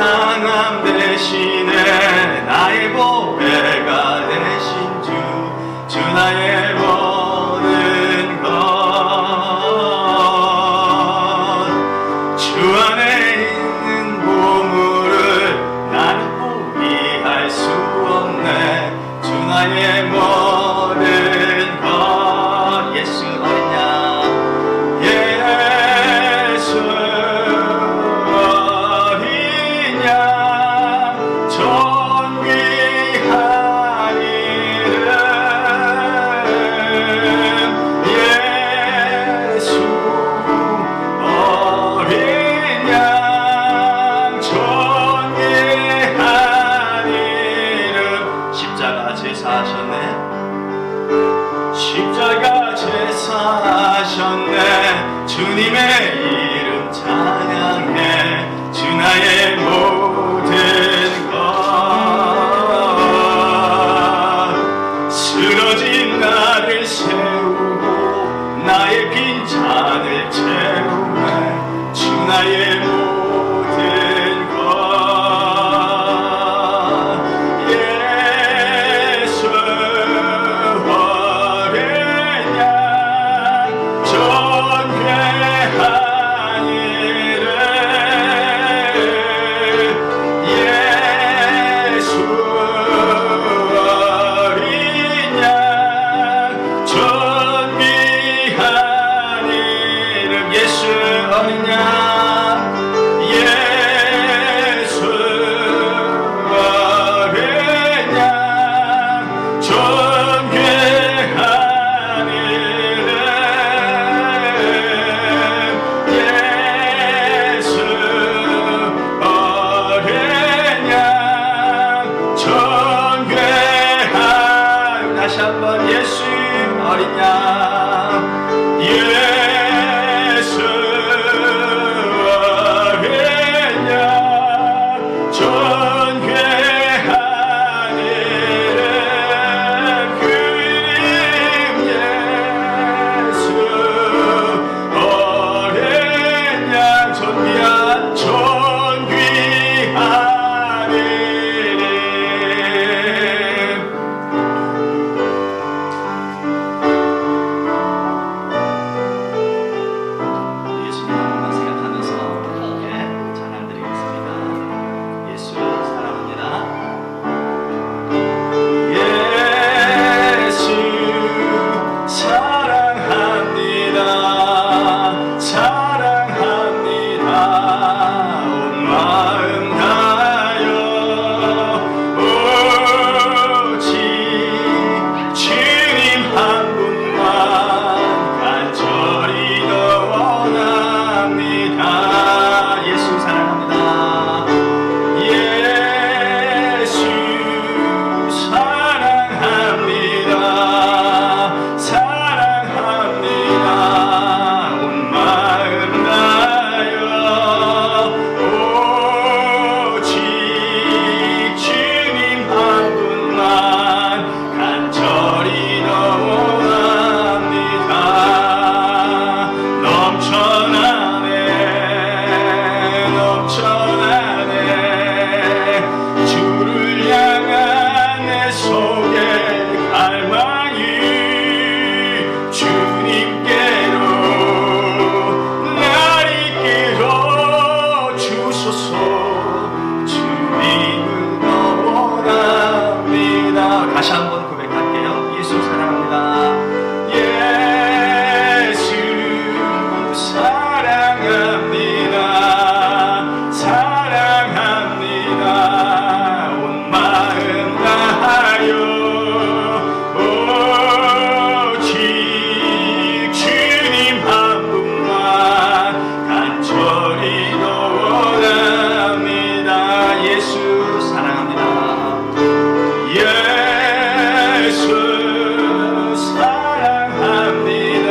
강함 대신에 나의 보배가 되신 주 나의 모든 것 주 안에 있는 보물을 나는 포기할 수 없네 주 나의 모든 것 예수 어린 양 예수 어린 양 존귀한 이름 예수 어린 양 존귀한 이름 십자가 제사하셨네 십자가 제사하셨네 주님의 이름 찬양해 주 나의 모든 것 쓰러진 나를 세우고 나의 빈 잔을 채우네 주 나의 모든 것 예수 어린 양 존귀한 이름 예수 어린 양 존귀한 이름 예수 어린 양 예수 어린 양 존귀한 이름 예수 어린 양 존귀한 다시 한번 예수 어린 양 예수 어린 양 존귀한 이름 그 이름 예수 어린 양 존귀한 이름 예수님 한번만 생각하면서 함께 찬양 드리겠습니다. 예수 사랑합니다. 예수 사랑합니다. 사랑합니다. 온 마음 다하여 오직 주님 한 분만 간절히 더 원합니다. 예수 사랑합니다. 예수 사랑합니다. 사랑합니다. 온 마음 다하여 오직 주님 한 분만 간절히 더 원합니다. 넘쳐나네 넘쳐나네 주를 향한 내 속의 갈망이 주님께로 날 이끌어 주소서 주님을 더 원합니다. 다시 한번 고백할게요. 예수 사랑합니다. 예수 사랑합니다. 사랑합니다. 온 마음 다하여 오직 주님 한 분만 간절히 더 원합니다. 예수 사랑합니다. 예수 사랑합니다.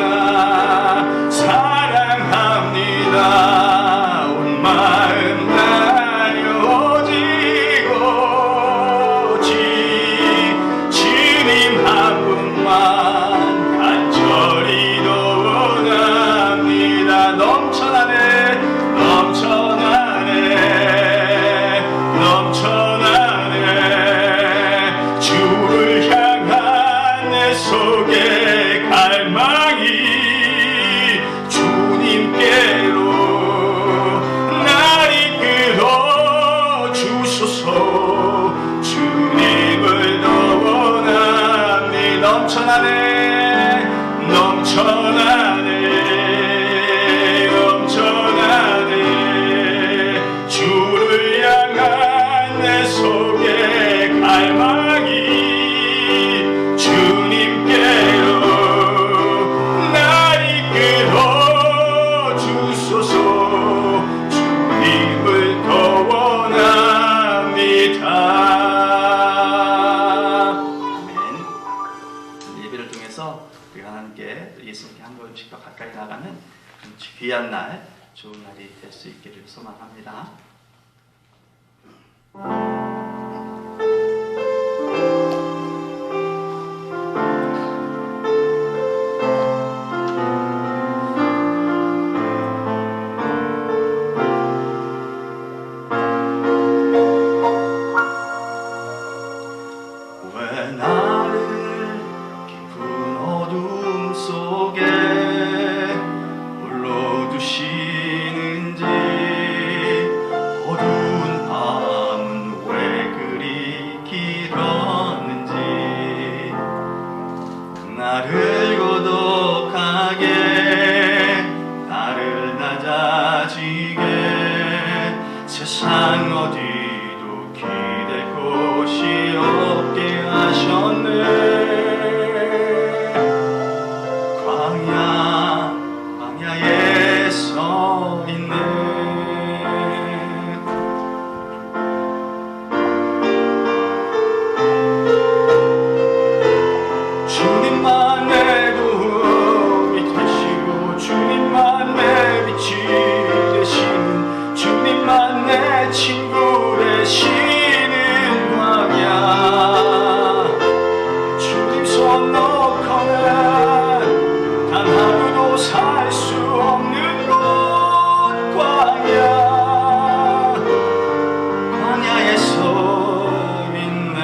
사랑합니다. 온 마음 다하여 오직 주님 한 분만 간절히 더 원합니다. 넘쳐나네 넘쳐나네 주님을 더 원합니다. 넘쳐나네 넘쳐나네 넘쳐나네 주를 향한 내 속의 갈망이 주님께로 날 이끌어 주소서. 주님을 더 원합니다. 아멘. 예배를 통해서 우리가 하나님께 예수님께 한 걸음씩 더 가까이 나가는 귀한 날, 좋은 날이 될 수 있기를 소망합니다. 왜 나를 깊은 어둠 속에 홀로 두시는지, 어두운 밤은 왜 그리 길었는지, 나를 고독하게 나를 낮아지게 세상 어디도 기댈 곳이 없게 하셨네. 광야에 서 있네. 주님만 내 도움이 되시고 주님만 내 빛이 되시는, 주님만 내 친구 되시는 광야. 주님 손 놓고는 단 하루도 살 수 없는 곳 광야. 광야에 서 있네.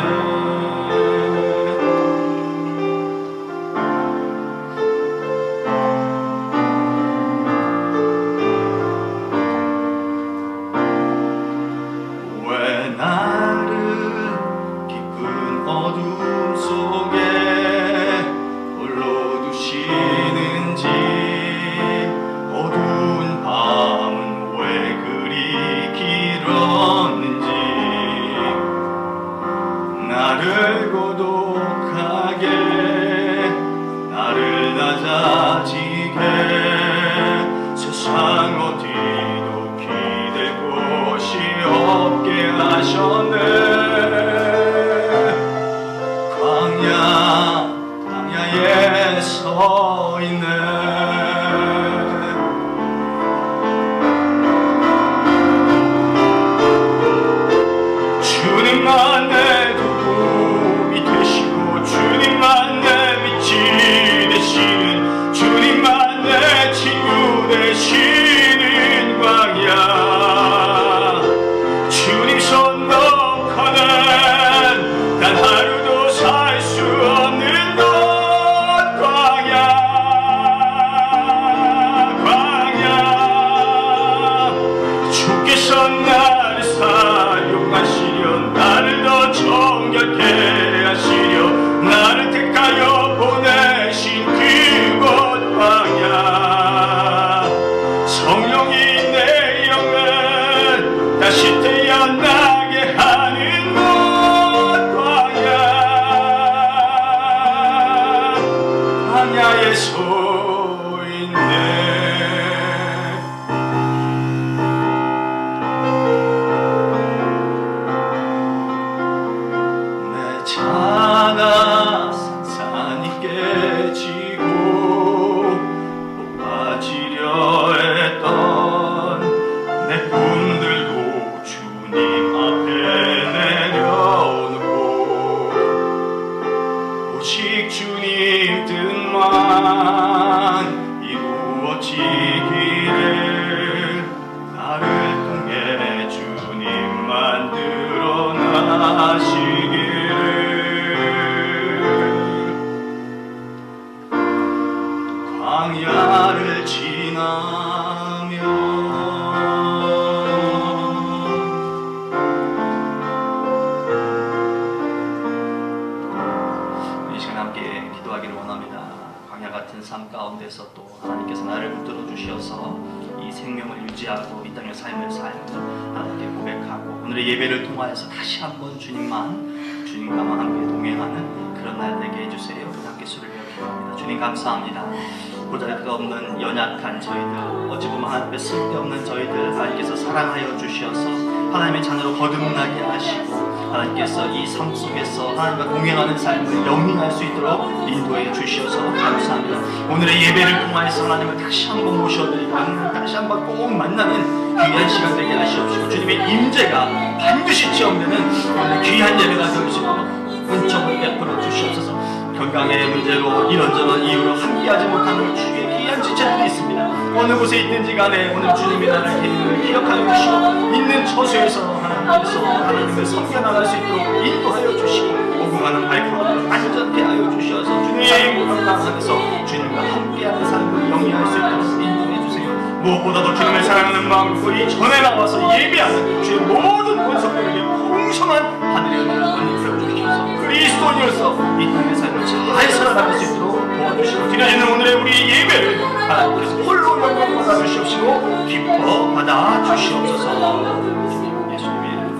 왜 나를 깊은 어둠 속에 홀로 두시는지, 어두운 밤은 왜 그리 길었는지, 나를 고독하게 나를 낮아지게 세상 어디도 기댈 곳이 없게 하셨네. 광야에 서 있네. 주님만 내 도움이 되시고 주님만 내 빛이 되시는, 주님만 내 친구 되시는 광야. 주님 손 놓고 삶 가운데서 또 하나님께서 나를 붙들어 주셔서 이 생명을 유지하고 이 땅의 삶을 하나님께 고백하고 오늘의 예배를 통하여서 다시 한번 주님과 함께 동행하는 그런 날 되게 해주세요. 우리 함께 수를 기도합니다. 주님 감사합니다. 보잘것없는 연약한 저희들, 어찌 보면 하나님께 쓸데없는 저희들 하나님께서 사랑하여 주셔서 하나님의 자녀로 거듭나게 하시고 하나님께서 이 삶 속에서 하나님과 동행하는 삶을 영위할 수 있도록 인도해 주셔서 감사합니다. 오늘의 예배를 통하여서 하나님을 다시 한번 모셔드리고 다시 한번 꼭 만나는 귀한 시간 되게 하시옵시고 주님의 임재가 반드시 체험되는 오늘 귀한 예배가 될 수 있도록 은총을 베풀어 주시옵소서. 건강의 문제로 이런저런 이유로 함께하지 못하는 주의 귀한 지체들이 있습니다. 어느 곳에 있든지 간에 오늘 주님의 나라의 계획을 기억하여 주시고 있는 처소에서 하나님을 섬겨나갈 수 있도록 인도하여 주시고 오공하는 발걸음을 안전케 하여 주셔서 주님 건강 안에서 주님과 함께하는 삶을 영위할 수 있도록 인도해 주세요. 무엇보다도 주님을 사랑하는 마음으로 이 전에 나와서 예배하는 주의 모든 권속들에게 풍성한 하늘의 은혜를 베풀어 주셔서 그리스도인으로서 이 땅의 삶을 잘 살아가실 수 있도록 도와주시고 드려지는 오늘의 우리 예배를 하나님께서 홀로 영광 받아주시옵시고 기뻐 받아주시옵소서. 예수님의 이름으로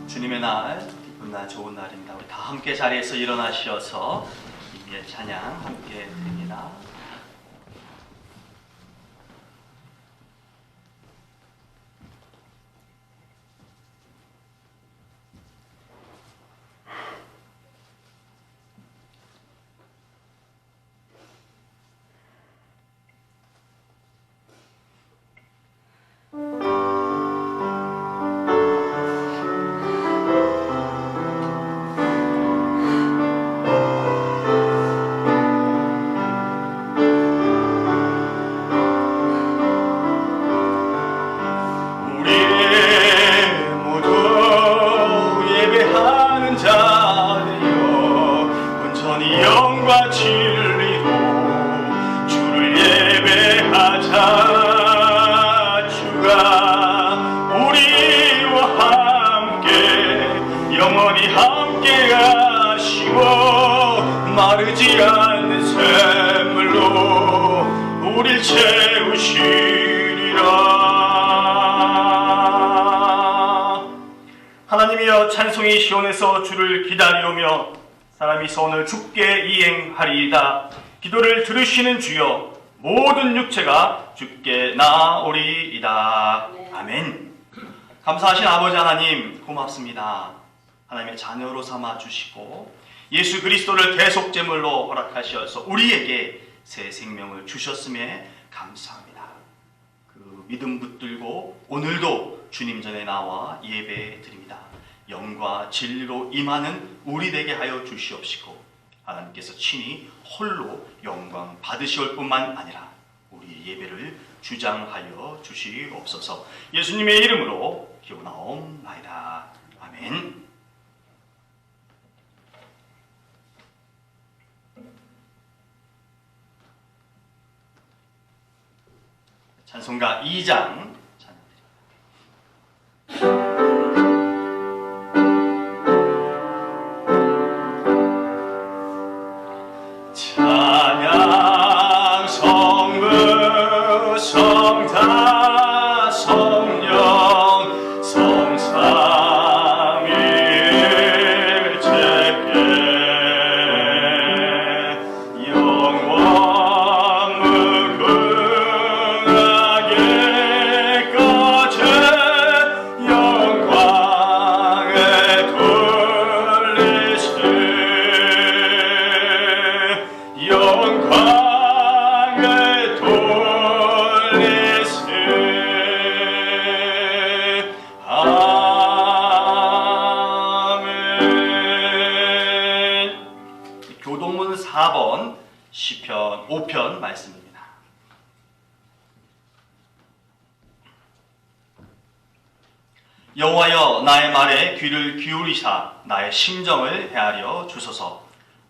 주님의 날, 기쁜 날, 좋은 날입니다. 우리 다 함께 자리에서 일어나셔서 이미의 찬양 함께 드립니다. 마르지 않는 샘물로 우릴 채우시리라. 하나님이여 찬송이 시온에서 주를 기다리오며 사람이 선을 주께 이행하리이다. 기도를 들으시는 주여 모든 육체가 주께 나오리이다. 아멘. 감사하신 아버지 하나님 고맙습니다. 하나님의 자녀로 삼아 주시고 예수 그리스도를 대속 제물로 허락하셔서 우리에게 새 생명을 주셨음에 감사합니다. 그 믿음 붙들고 오늘도 주님 전에 나와 예배 드립니다. 영과 진리로 임하는 우리 되게 하여 주시옵시고 하나님께서 친히 홀로 영광 받으시올 뿐만 아니라 우리 예배를 주장하여 주시옵소서. 예수님의 이름으로 기도나옵나이다. 아멘. 찬송가 2장 찬양 성부 성자 성령 성삼위일체께 영원 무궁하게 꺼져 영광에 돌리시 영광 34번 시편 5편 말씀입니다. 여호와여 나의 말에 귀를 기울이사 나의 심정을 헤아려 주소서.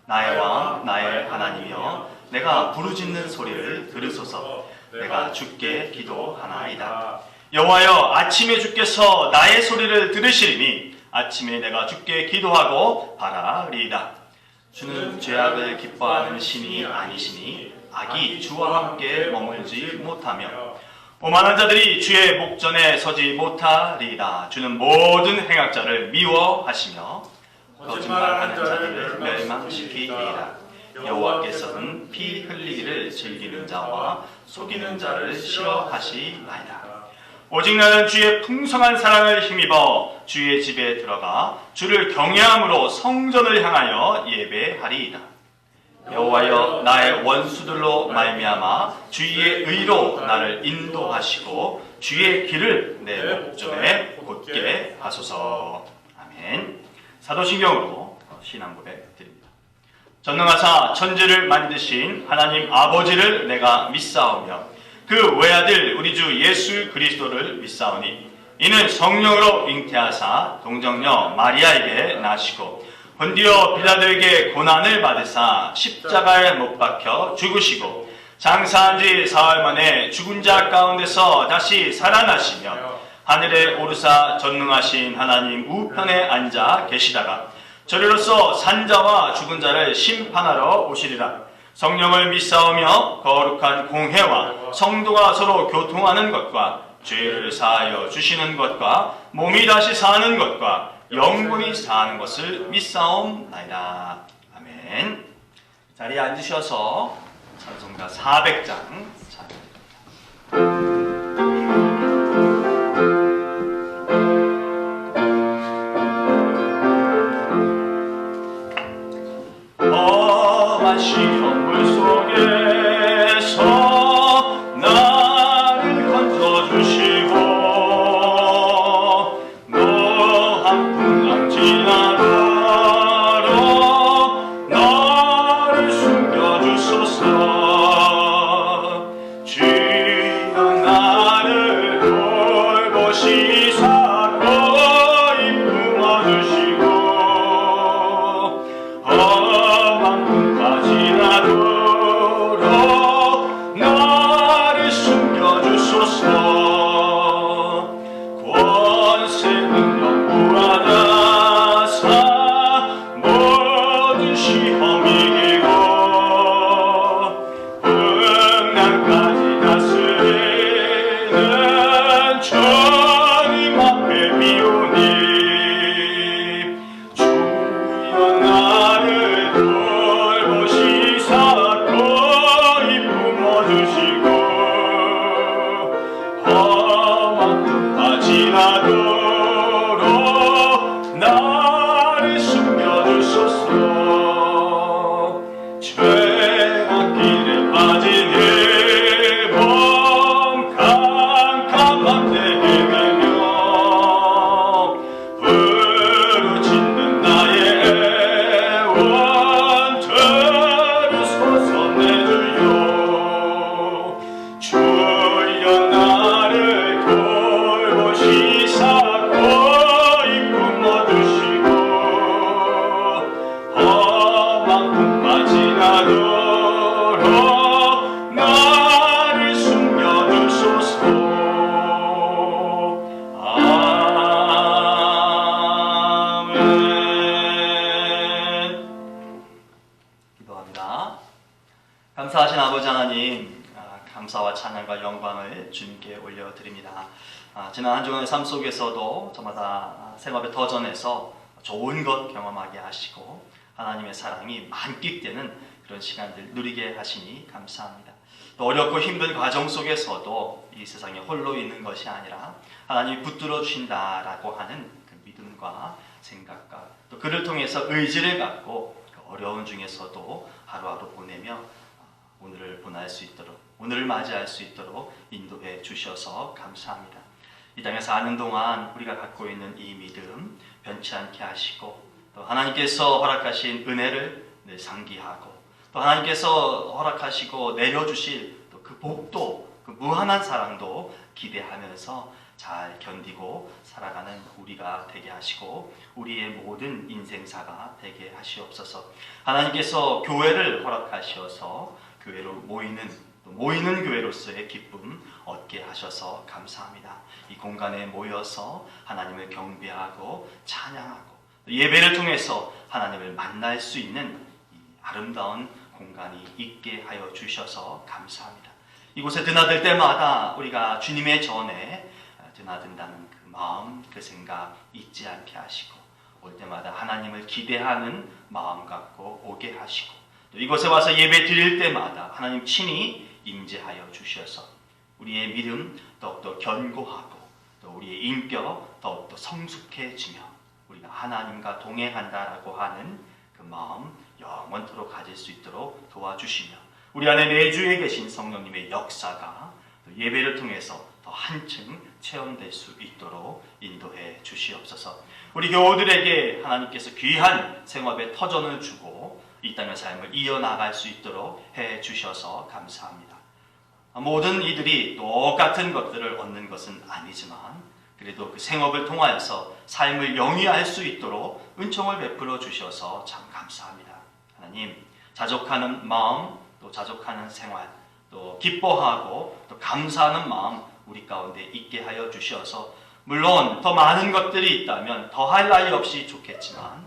나의 왕 나의 하나님이여 내가 부르짖는 소리를 들으소서. 내가 주께 기도하나이다. 여호와여 아침에 주께서 나의 소리를 들으시리니 아침에 내가 주께 기도하고 바라리이다. 주는 죄악을 기뻐하는 신이 아니시니 악이 주와 함께 머물지 못하며 오만한 자들이 주의 목전에 서지 못하리이다. 주는 모든 행악자를 미워하시며 거짓말하는 자들을 멸망시키리이다. 여호와께서는 피 흘리기를 즐기는 자와 속이는 자를 싫어하시나이다. 오직 나는 주의 풍성한 사랑을 힘입어 주의 집에 들어가 주를 경외함으로 성전을 향하여 예배하리이다. 여호와여 나의 원수들로 말미암아 주의 의로 나를 인도하시고 주의 길을 내 목전에 곧게 하소서. 아멘. 사도신경으로 신앙 고백 드립니다. 전능하사 천지를 만드신 하나님 아버지를 내가 믿사오며 그 외아들 우리 주 예수 그리스도를 믿사오니 이는 성령으로 잉태하사 동정녀 마리아에게 나시고 본디오 빌라도에게 고난을 받으사 십자가에 못 박혀 죽으시고 장사한 지 사흘 만에 죽은 자 가운데서 다시 살아나시며 하늘에 오르사 전능하신 하나님 우편에 앉아 계시다가 저리로서 산자와 죽은 자를 심판하러 오시리라. 성령을 믿사오며 거룩한 공회와 성도가 서로 교통하는 것과 죄를 사하여 주시는 것과 몸이 다시 사는 것과 영원히 사는 것을 믿사옵나이다. 아멘. 자리에 앉으셔서 찬송가 400장 찬양드립니다. 시험물 속에서 나를 건져주시고 노한 풍랑 지나도록 나를 숨겨주소서. 주여 나를 돌보시사 거의 품어주시고 지나도록 나를 숨겨주소서. 권세 능력 구하다사 모든 시험 이기고 풍랑까지 다스리는 주님 앞에 비우니 주여 나를 돌보시사 거의 품어주시고 험한 틈다 지나도록 나를 숨겨주소서. 죄악길에 빠진 해범 캄캄한 데 헤매며 부르짖는 나의 애원 들으소서. 내 주여 주여 나를 돌보시사 거의 품어주시고 험한 품까 지나도록 나를 숨겨주소서. 아멘. 기도합니다. 감사하신 아버지 하나님, 감사와 찬양과 영광을 주님께 올려드립니다. 지난 한 주간의 삶 속에서도 저마다 생업의 터전에서 좋은 것 경험하게 하시고 하나님의 사랑이 만끽되는 그런 시간들 누리게 하시니 감사합니다. 또 어렵고 힘든 과정 속에서도 이 세상에 홀로 있는 것이 아니라 하나님이 붙들어 주신다라고 하는 그 믿음과 생각과 또 그를 통해서 의지를 갖고 그 어려운 중에서도 하루하루 보내며 오늘을 보낼 수 있도록, 오늘을 맞이할 수 있도록 인도해 주셔서 감사합니다. 이 땅에 사는 동안 우리가 갖고 있는 이 믿음 변치 않게 하시고 또 하나님께서 허락하신 은혜를 늘 상기하고 또 하나님께서 허락하시고 내려주실 또 그 복도, 그 무한한 사랑도 기대하면서 잘 견디고 살아가는 우리가 되게 하시고 우리의 모든 인생사가 되게 하시옵소서. 하나님께서 교회를 허락하셔서 교회로 모이는 교회로서의 기쁨 얻게 하셔서 감사합니다. 이 공간에 모여서 하나님을 경배하고 찬양하고 예배를 통해서 하나님을 만날 수 있는 이 아름다운 공간이 있게 하여 주셔서 감사합니다. 이곳에 드나들 때마다 우리가 주님의 전에 드나든다는 그 마음, 그 생각 잊지 않게 하시고 올 때마다 하나님을 기대하는 마음 갖고 오게 하시고 또 이곳에 와서 예배 드릴 때마다 하나님 친히 임재하여 주셔서 우리의 믿음 더욱더 견고하고 또 우리의 인격 더욱더 성숙해지며 우리가 하나님과 동행한다라고 하는 그 마음 영원토록 가질 수 있도록 도와주시며 우리 안에 내주에 계신 성령님의 역사가 예배를 통해서 더 한층 체험될 수 있도록 인도해 주시옵소서. 우리 교우들에게 하나님께서 귀한 생업의 터전을 주고 이 땅의 삶을 이어나갈 수 있도록 해 주셔서 감사합니다. 모든 이들이 똑같은 것들을 얻는 것은 아니지만 그래도 그 생업을 통하여서 삶을 영위할 수 있도록 은총을 베풀어 주셔서 참 감사합니다. 하나님, 자족하는 마음, 또 자족하는 생활, 또 기뻐하고 또 감사하는 마음 우리 가운데 있게 하여 주셔서 물론 더 많은 것들이 있다면 더할 나위 없이 좋겠지만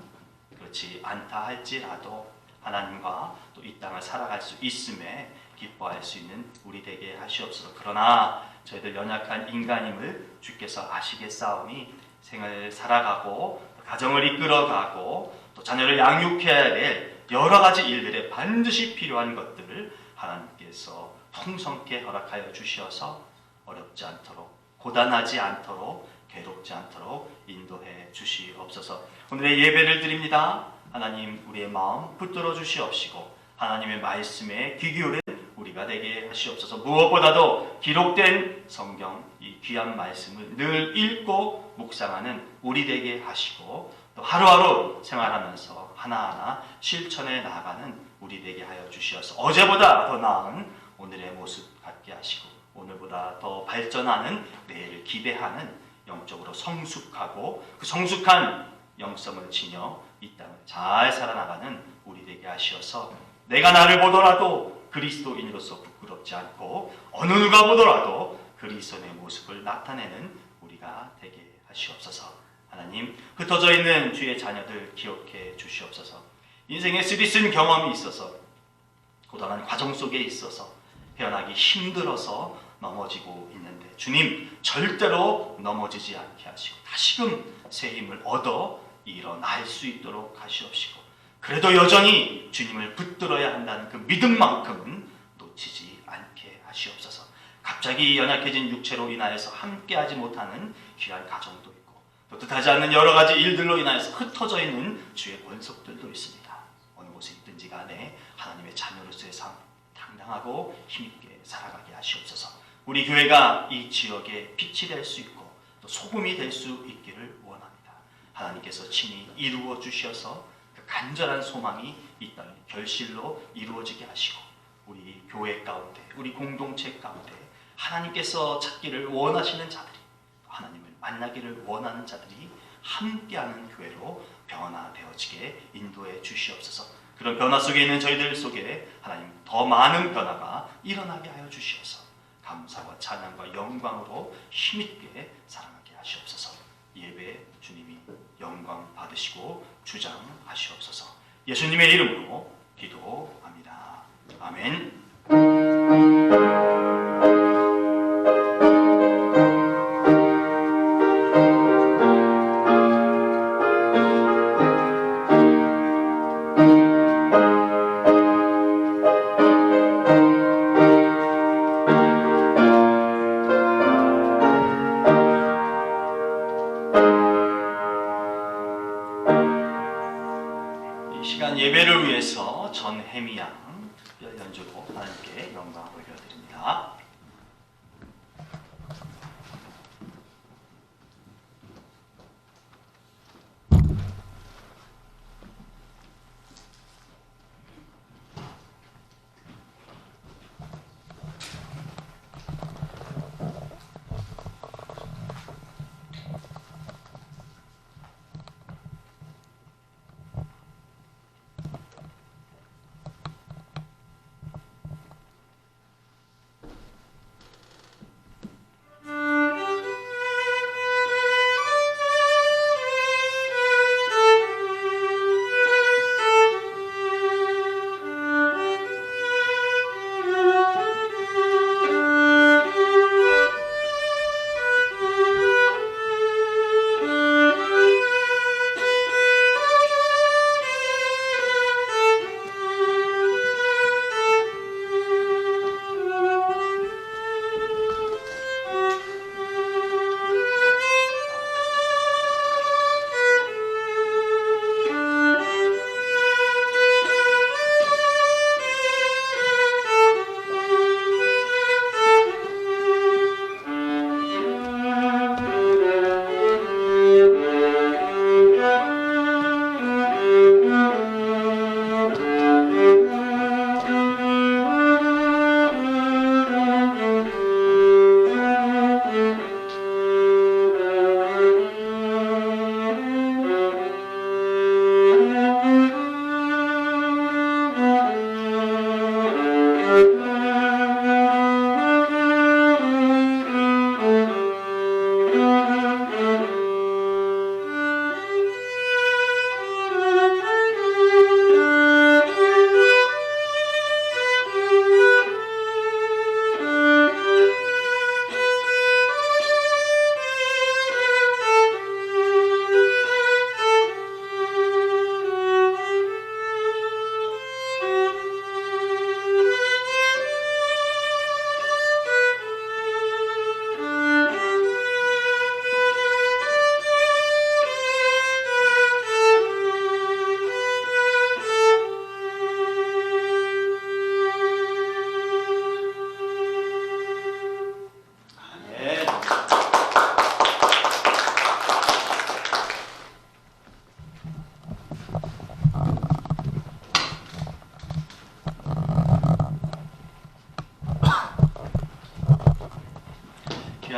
그렇지 않다 할지라도 하나님과 또 이 땅을 살아갈 수 있음에 기뻐할 수 있는 우리 되게 하시옵소서. 그러나 저희들 연약한 인간임을 주께서 아시겠사오니 생을 살아가고 가정을 이끌어가고 또 자녀를 양육해야 될 여러 가지 일들에 반드시 필요한 것들을 하나님께서 풍성케 허락하여 주셔서 어렵지 않도록 고단하지 않도록 괴롭지 않도록 인도해 주시옵소서. 오늘의 예배를 드립니다. 하나님 우리의 마음 붙들어 주시옵시고 하나님의 말씀에 귀 기울인 우리가 되게 하시옵소서. 무엇보다도 기록된 성경 이 귀한 말씀을 늘 읽고 묵상하는 우리 되게 하시고 또 하루하루 생활하면서 하나하나 실천해 나가는 우리 되게 하여 주시어서 어제보다 더 나은 오늘의 모습 갖게 하시고 오늘보다 더 발전하는 내일을 기대하는 영적으로 성숙하고 그 성숙한 영성을 지녀 이 땅을 잘 살아나가는 우리 되게 하시어서 내가 나를 보더라도 그리스도인으로서 부끄럽지 않고 어느 누가 보더라도 그리스도의 모습을 나타내는 우리가 되게 하시옵소서. 하나님, 흩어져 있는 주의 자녀들 기억해 주시옵소서. 인생에 쓰리쓴 경험이 있어서 고단한 과정 속에 있어서 헤어나기 힘들어서 넘어지고 있는데 주님 절대로 넘어지지 않게 하시고 다시금 새 힘을 얻어 일어날 수 있도록 하시옵시고 그래도 여전히 주님을 붙들어야 한다는 그 믿음만큼은 놓치지 않게 하시옵소서. 갑자기 연약해진 육체로 인하여서 함께하지 못하는 귀한 가정도 있고 또 뜻하지 않는 여러 가지 일들로 인하여서 흩어져 있는 주의 권속들도 있습니다. 어느 곳에 있든지 간에 하나님의 자녀로서의 삶 당당하고 힘있게 살아가게 하시옵소서. 우리 교회가 이 지역의 빛이 될 수 있고 또 소금이 될 수 있기를 원합니다. 하나님께서 친히 이루어 주셔서 그 간절한 소망이 이 땅에 결실로 이루어지게 하시고 우리 교회 가운데 우리 공동체 가운데 하나님께서 찾기를 원하시는 자들이 하나님을 만나기를 원하는 자들이 함께하는 교회로 변화되어지게 인도해 주시옵소서. 그런 변화 속에 있는 저희들 속에 하나님 더 많은 변화가 일어나게 하여 주시옵소서. 감사와 찬양과 영광으로 힘있게 사랑하게 하시옵소서. 예배 주님이 영광 받으시고 주장하시옵소서. 예수님의 이름으로 기도합니다. 아멘. 예배를 위해서 전혜미양 특별 연주로 하나님께 영광을 올려드립니다.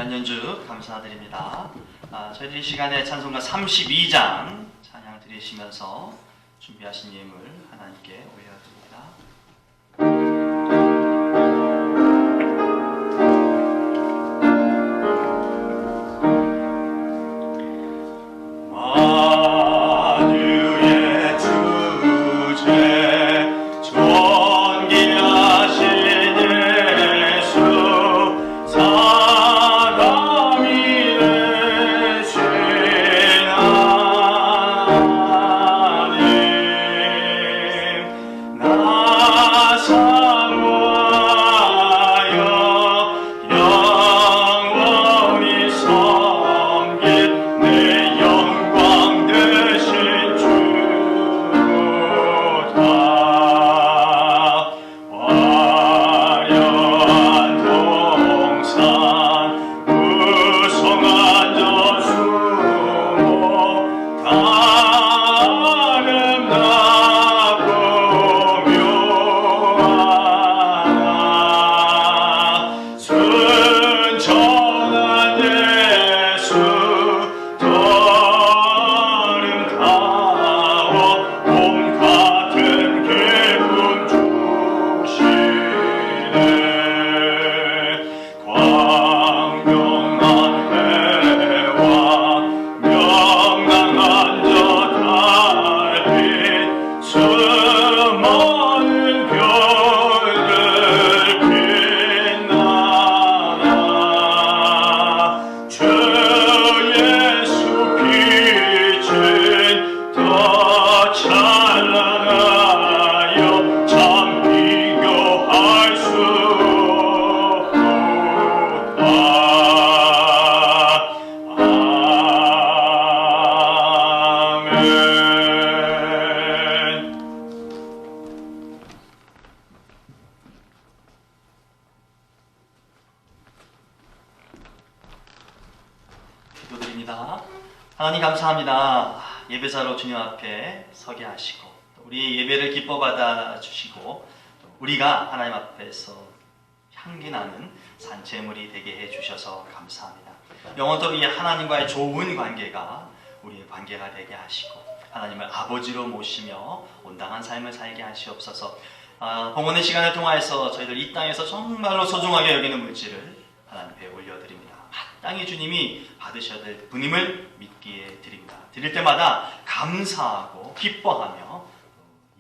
귀한 연주 감사드립니다. 저희들이 이 시간에 찬송가 32장 찬양 드리시면서 준비하신 예물 하나님께 올려드립니다. 기도드립니다. 하나님 감사합니다. 예배자로 주님 앞에 서게 하시고 우리 예배를 기뻐 받아 주시고 우리가 하나님 앞에서 향기나는 산재물이 되게 해 주셔서 감사합니다. 영원토록 이 하나님과의 좋은 관계가 우리의 관계가 되게 하시고 하나님을 아버지로 모시며 온당한 삶을 살게 하시옵소서. 봉헌의 시간을 통하여서 저희들 이 땅에서 정말로 소중하게 여기는 물질을 하나님 앞에 올려드립니다. 마땅히 주님이 받으셔야 될 분임을 믿기에 드립니다. 드릴 때마다 감사하고 기뻐하며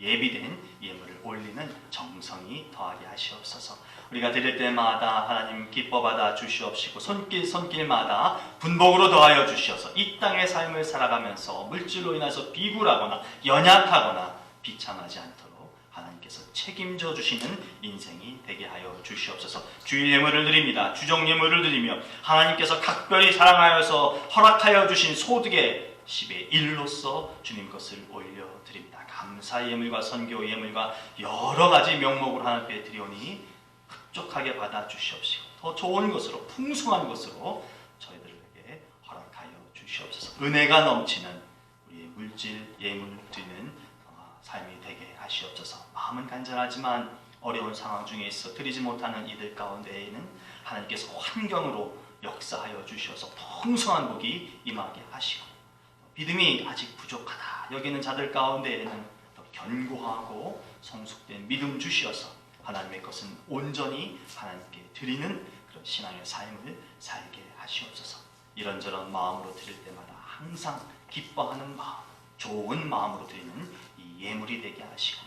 예비된 예물을 올리는 정성이 더하게 하시옵소서. 우리가 드릴 때마다 하나님 기뻐받아 주시옵시고 손길마다 분복으로 더하여 주시어서 이 땅의 삶을 살아가면서 물질로 인해서 비굴하거나 연약하거나 비참하지 않도록 하나님께서 책임져 주시는 인생이 되게 하여 주시옵소서. 주일 예물을 드립니다. 주정 예물을 드리며 하나님께서 각별히 사랑하여서 허락하여 주신 소득의 10의 1로서 주님 것을 올려드립니다. 감사 예물과 선교 예물과 여러 가지 명목으로 하나님께 드리오니 흡족하게 받아 주시옵시고 더 좋은 것으로 풍성한 것으로 저희들에게 허락하여 주시옵소서. 은혜가 넘치는 우리의 물질 예물 드리는 삶이 되게 하시옵소서. 마음은 간절하지만 어려운 상황 중에 있어 드리지 못하는 이들 가운데에는 하나님께서 환경으로 역사하여 주셔서 풍성한 복이 임하게 하시고 믿음이 아직 부족하다 여기는 자들 가운데에는 더 견고하고 성숙된 믿음 주시어서 하나님의 것은 온전히 하나님께 드리는 그런 신앙의 삶을 살게 하시옵소서. 이런저런 마음으로 드릴 때마다 항상 기뻐하는 마음, 좋은 마음으로 드리는 이 예물이 되게 하시고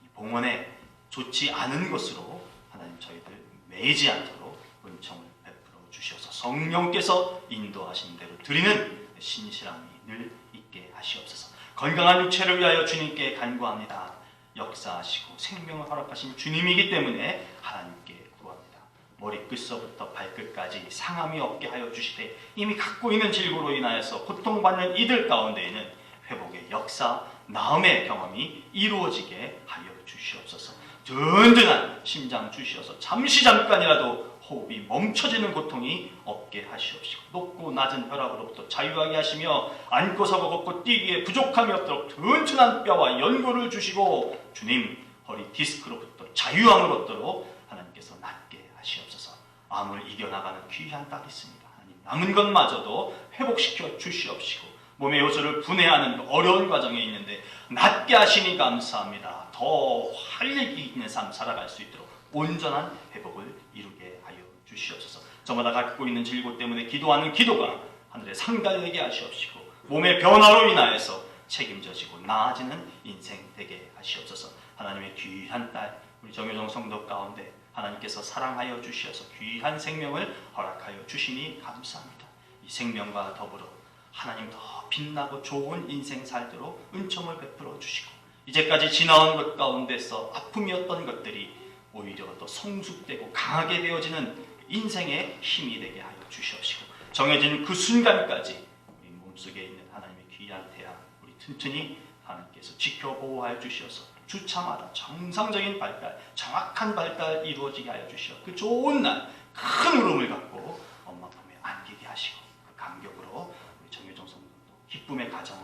이 봉헌에 좋지 않은 것으로 하나님 저희들 매이지 않도록 은총을 베풀어 주셔서 성령께서 인도하신 대로 드리는 신실함이 늘 있게 하시옵소서. 건강한 육체를 위하여 주님께 간구합니다. 역사하시고 생명을 허락하신 주님이기 때문에 하나님께 구합니다. 머리끝서부터 발끝까지 상함이 없게 하여 주시되 이미 갖고 있는 질고로 인하여서 고통받는 이들 가운데에는 회복의 역사, 나음의 경험이 이루어지게 하여 주시옵소서. 든든한 심장 주시어서 잠깐이라도 호흡이 멈춰지는 고통이 없게 하시옵시고 높고 낮은 혈압으로부터 자유하게 하시며 앉고 서고 걷고 뛰기에 부족함이 없도록 튼튼한 뼈와 연골을 주시고 주님 허리 디스크로부터 자유함을 얻도록 하나님께서 낫게 하시옵소서. 암을 이겨나가는 귀한 딸이 있습니다. 남은 것마저도 회복시켜 주시옵시고 몸의 요소를 분해하는 어려운 과정에 있는데 낫게 하시니 감사합니다. 더 활력이 있는 삶 살아갈 수 있도록 온전한 회복을 이루게 하여 주시옵소서. 저마다 갖고 있는 질고 때문에 기도하는 기도가 하늘에 상달되게 하시옵시고 몸의 변화로 인하여서 책임져지고 나아지는 인생 되게 하시옵소서. 하나님의 귀한 딸 우리 정효정 성도 가운데 하나님께서 사랑하여 주시어서 귀한 생명을 허락하여 주시니 감사합니다. 이 생명과 더불어 하나님 더 빛나고 좋은 인생 살도록 은총을 베풀어 주시고 이제까지 지나온 것 가운데서 아픔이었던 것들이 오히려 더 성숙되고 강하게 되어지는 인생의 힘이 되게 하여 주시옵시고 정해진 그 순간까지 우리 몸속에 있는 하나님의 귀한 태양 우리 튼튼히 하나님께서 지켜 보호하여 주시어서 주차마다 정상적인 발달, 정확한 발달 이루어지게 하여 주시어 그 좋은 날 큰 울음을 갖고 엄마 품에 안기게 하시고 그 감격으로 우리 정효정 성도도 기쁨의 가정을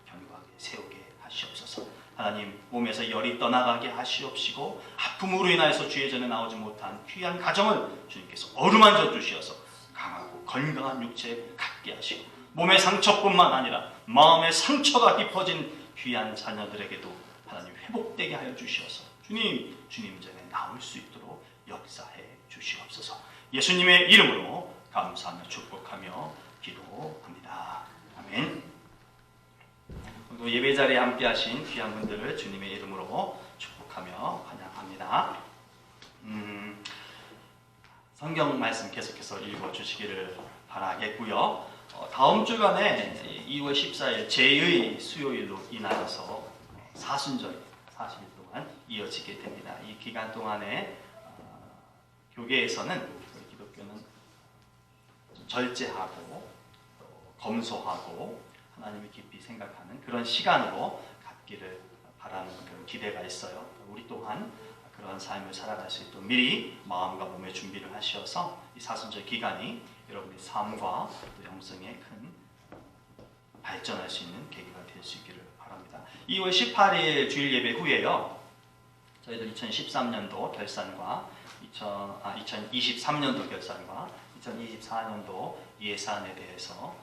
견고하게 세우게 하시옵소서. 하나님 몸에서 열이 떠나가게 하시옵시고 아픔으로 인하여서 주의 전에 나오지 못한 귀한 가정을 주님께서 어루만져 주시어서 강하고 건강한 육체 갖게 하시고 몸의 상처뿐만 아니라 마음의 상처가 깊어진 귀한 자녀들에게도 하나님 회복되게 하여 주시어서 주님 전에 나올 수 있도록 역사해 주시옵소서. 예수님의 이름으로 감사하며 축복하며 기도합니다. 아멘. 오늘 예배 자리에 함께 하신 귀한 분들을 주님의 이름으로 축복하며 환영합니다. 성경 말씀 계속해서 읽어주시기를 바라겠고요. 다음 주간에 2월 14일 제2의 수요일로 인하여서 사순절 40일 동안 이어지게 됩니다. 이 기간 동안에 교계에서는 우리 기독교는 절제하고 검소하고 하나님을 깊이 생각하는 그런 시간으로 갖기를 바라는 그런 기대가 있어요. 우리 또한 그런 삶을 살아갈 수 있도록 미리 마음과 몸의 준비를 하셔서 이 사순절 기간이 여러분의 삶과 또 영성에 큰 발전할 수 있는 계기가 될 수 있기를 바랍니다. 2월 18일 주일 예배 후에요. 저희들 2013년도 결산과 2023년도 결산과 2024년도 예산에 대해서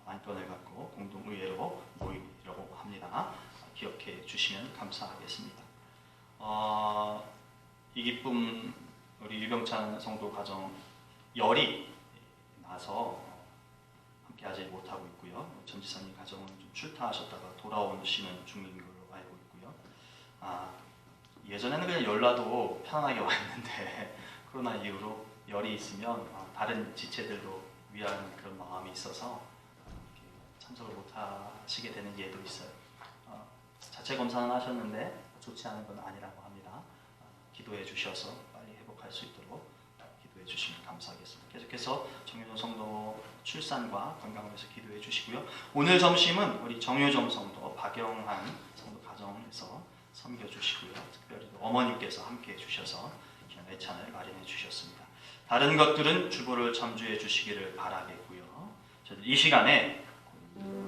안건을 갖고 공동의회로 모이려고 합니다. 기억해 주시면 감사하겠습니다. 이 기쁨 우리 유병찬 성도 가정 열이 나서 함께하지 못하고 있고요. 전 지사님 가정은 좀 출타하셨다가 돌아오시는 중인 걸로 알고 있고요. 예전에는 그냥 열나도 편안하게 왔는데 코로나 이후로 열이 있으면 다른 지체들도 위하는 그런 마음이 있어서 참석을 못하시게 되는 예도 있어요. 자체 검사는 하셨는데 좋지 않은 건 아니라고 합니다. 기도해 주셔서 빨리 회복할 수 있도록 기도해 주시면 감사하겠습니다. 계속해서 정효정 성도 출산과 건강을 위해서 기도해 주시고요. 오늘 점심은 우리 정효정 성도 박영한 성도 가정에서 섬겨주시고요. 특별히 어머님께서 함께 해주셔서 귀한 애찬을 마련해 주셨습니다. 다른 것들은 주보를 참조해 주시기를 바라겠고요. 이 시간에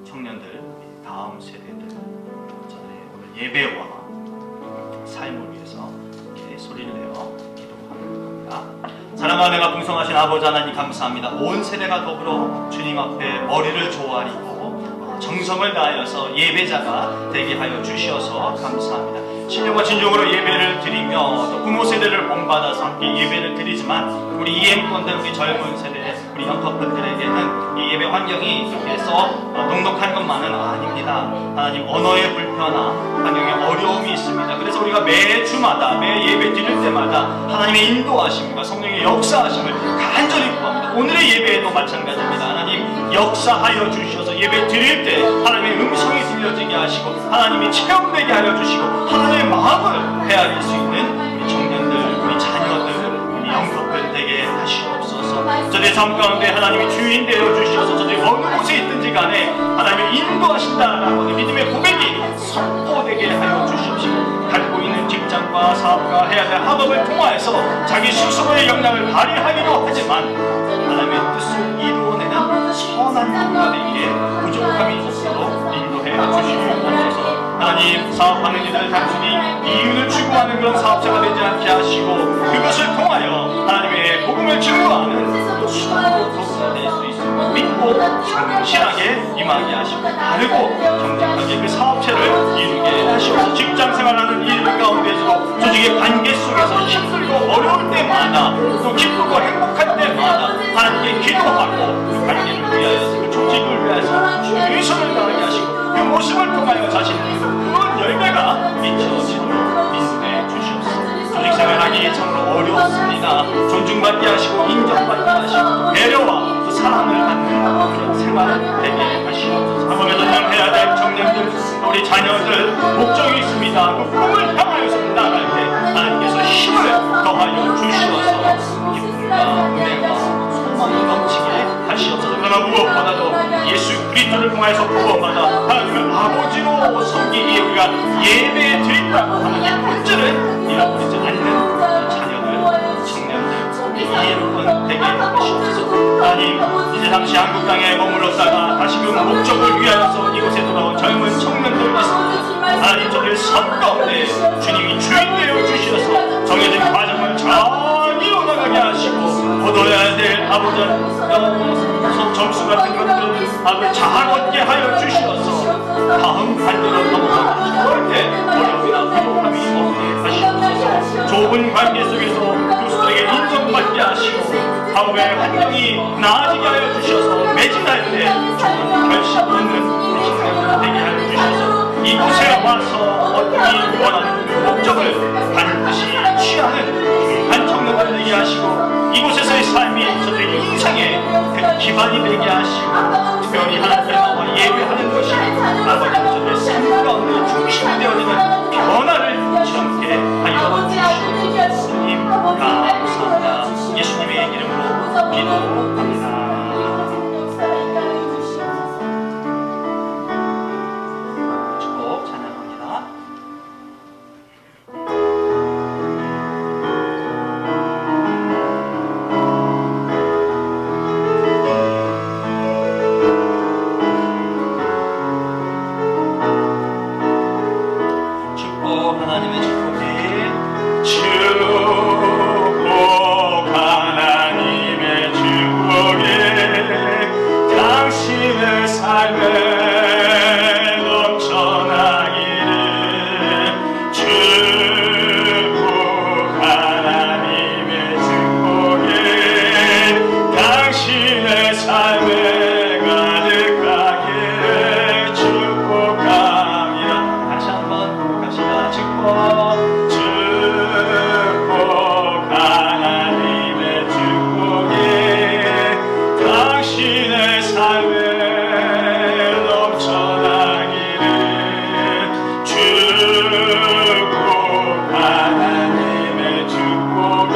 청년들, 다음 세대들, 저들의 오늘 예배와 삶을 위해서 이렇게 소리를 내어 기도하는 겁니다. 사랑하는 내가 풍성하신 아버지 하나님 감사합니다. 온 세대가 더불어 주님 앞에 머리를 조아리고 정성을 다하여서 예배자가 되게 하여 주시어서 감사합니다. 신령과 진정으로 예배를 드리며 또 부모 세대를 본받아서 함께 예배를 드리지만 우리 EM권들, 우리 젊은 세대, 우리 영커플들에게는 이 예배 환경이 그래서 녹록한 것만은 아닙니다. 하나님 언어의 불편함, 환경에 어려움이 있습니다. 그래서 우리가 매 주마다, 매 예배 드릴 때마다 하나님의 인도하심과 성령의 역사하심을 간절히 구합니다. 오늘의 예배에도 마찬가지입니다. 하나님 역사하여 주셔서 예배 드릴 때 하나님의 음성이 들려지게 하시고 하나님이 체험되게 하여 주시고 하나님의 마음을 헤아릴 수 있는 우리 청년들, 우리 자녀들, 우리 영커플 되게 하시옵소서. 저들의 삶 가운데 하나님이 주인 되어 주셔서 저들이 어느 곳에 있든지 간에 하나님을 인도하신다라고 믿음의 고백이 선포되게 하여 주시옵시고 갖고 있는 직장과 사업과 해야 될 학업을 통하여서 자기 스스로의 역량을 발휘하기도 하지만 하나님의 뜻을 이루어내는 선한 분들에게 부족함이 없도록 인도해 주시옵소서. 하나님 사업하는 이들 단순히 이윤을 추구하는 그런 사업자가 되지 않게 하시고 그것을 통하여 하나님의 복음을 증거하는 수단으로 될 수 있습니다. 성실하게 임하게 하시고 바르고 정직하게 그 사업체를 이루게 하시고 직장 생활하는 일 가운데서도 조직의 관계 속에서 힘들고 어려울 때마다 또 기쁘고 행복할 때마다 하나님께 기도하고 그 관계를 위하여서 그 조직을 위해서 최선을 다하게 하시고 그 모습을 통하여 자신의 그런 열매가 미쳐지도록 인도해 주시옵소서. 조직 생활하기 참으로 어렵습니다. 존중받게 하시고 인정받게 하시고 배려와 또 사랑을 받는 그런 생활을 되게 하시옵소서. 한번에도 해야 될 청년들, 우리 자녀들 목적이 있습니다. 그 꿈을 향하여서 나갈 때 하나님께서 힘을 더하여 주시어서 기쁨과 은혜와 소망이 넘치게 하시옵소서. 그러나 무엇보다도 예수 그리스도를 통하여서 구원받아 하나님을 아버지로 섬기기에 우리가 예배에 드린다고 하는 이 본질을 잃어버리지 않는 자녀들, 청년들 이해로만 되게 하시옵소서. 하나님, 이제 당시 한국 땅에 머물렀다가 다시금 목적을 위하여서 이곳에 돌아온 젊은 청년들 있습니다. 하나님, 저들 삶 가운데 주님이 주인 되어 주셔서 정해진 과정을 잘 이뤄나가게 하시고 얻어야 될 점수 같은 것들 잘 얻게 하여 주시어서 다음 단계로 넘어가기 절대 어려움이나 부족함이 없게 하시옵소서. 좁은 관계 속에서 교수들에게 인정받게 하시고 사업의 환경이 나아지게 하여 주셔서 매진할 때 좋은 결심 있는 신뢰가 되게 하여 주셔서 이곳에 와서 얻기 원하는 그 목적을 반드시 취하는 한 청년들 되게 하시고 이곳에서의 삶이 저들의 인생의 그 기반이 되게 하시고 특별히 하나님께 나와 예배하는 것이 아버지 저들의 삶 가운데 중심이 되어지는 변화를 경험케 하여 주시옵소서. 주님 감사합니다. 예수님의 이름으로 기도합니다. 축복 찬양합니다. 축복 하나님의 축복이 당신의 삶에 넘쳐나기를 축복 하나님의 축복이 당신의 삶에 가득하기를 축복합니다. 다시 한번 고백합시다. 축복 하나님의 축복이 당신의 삶에 넘쳐나기를 축복 하나님의 축복이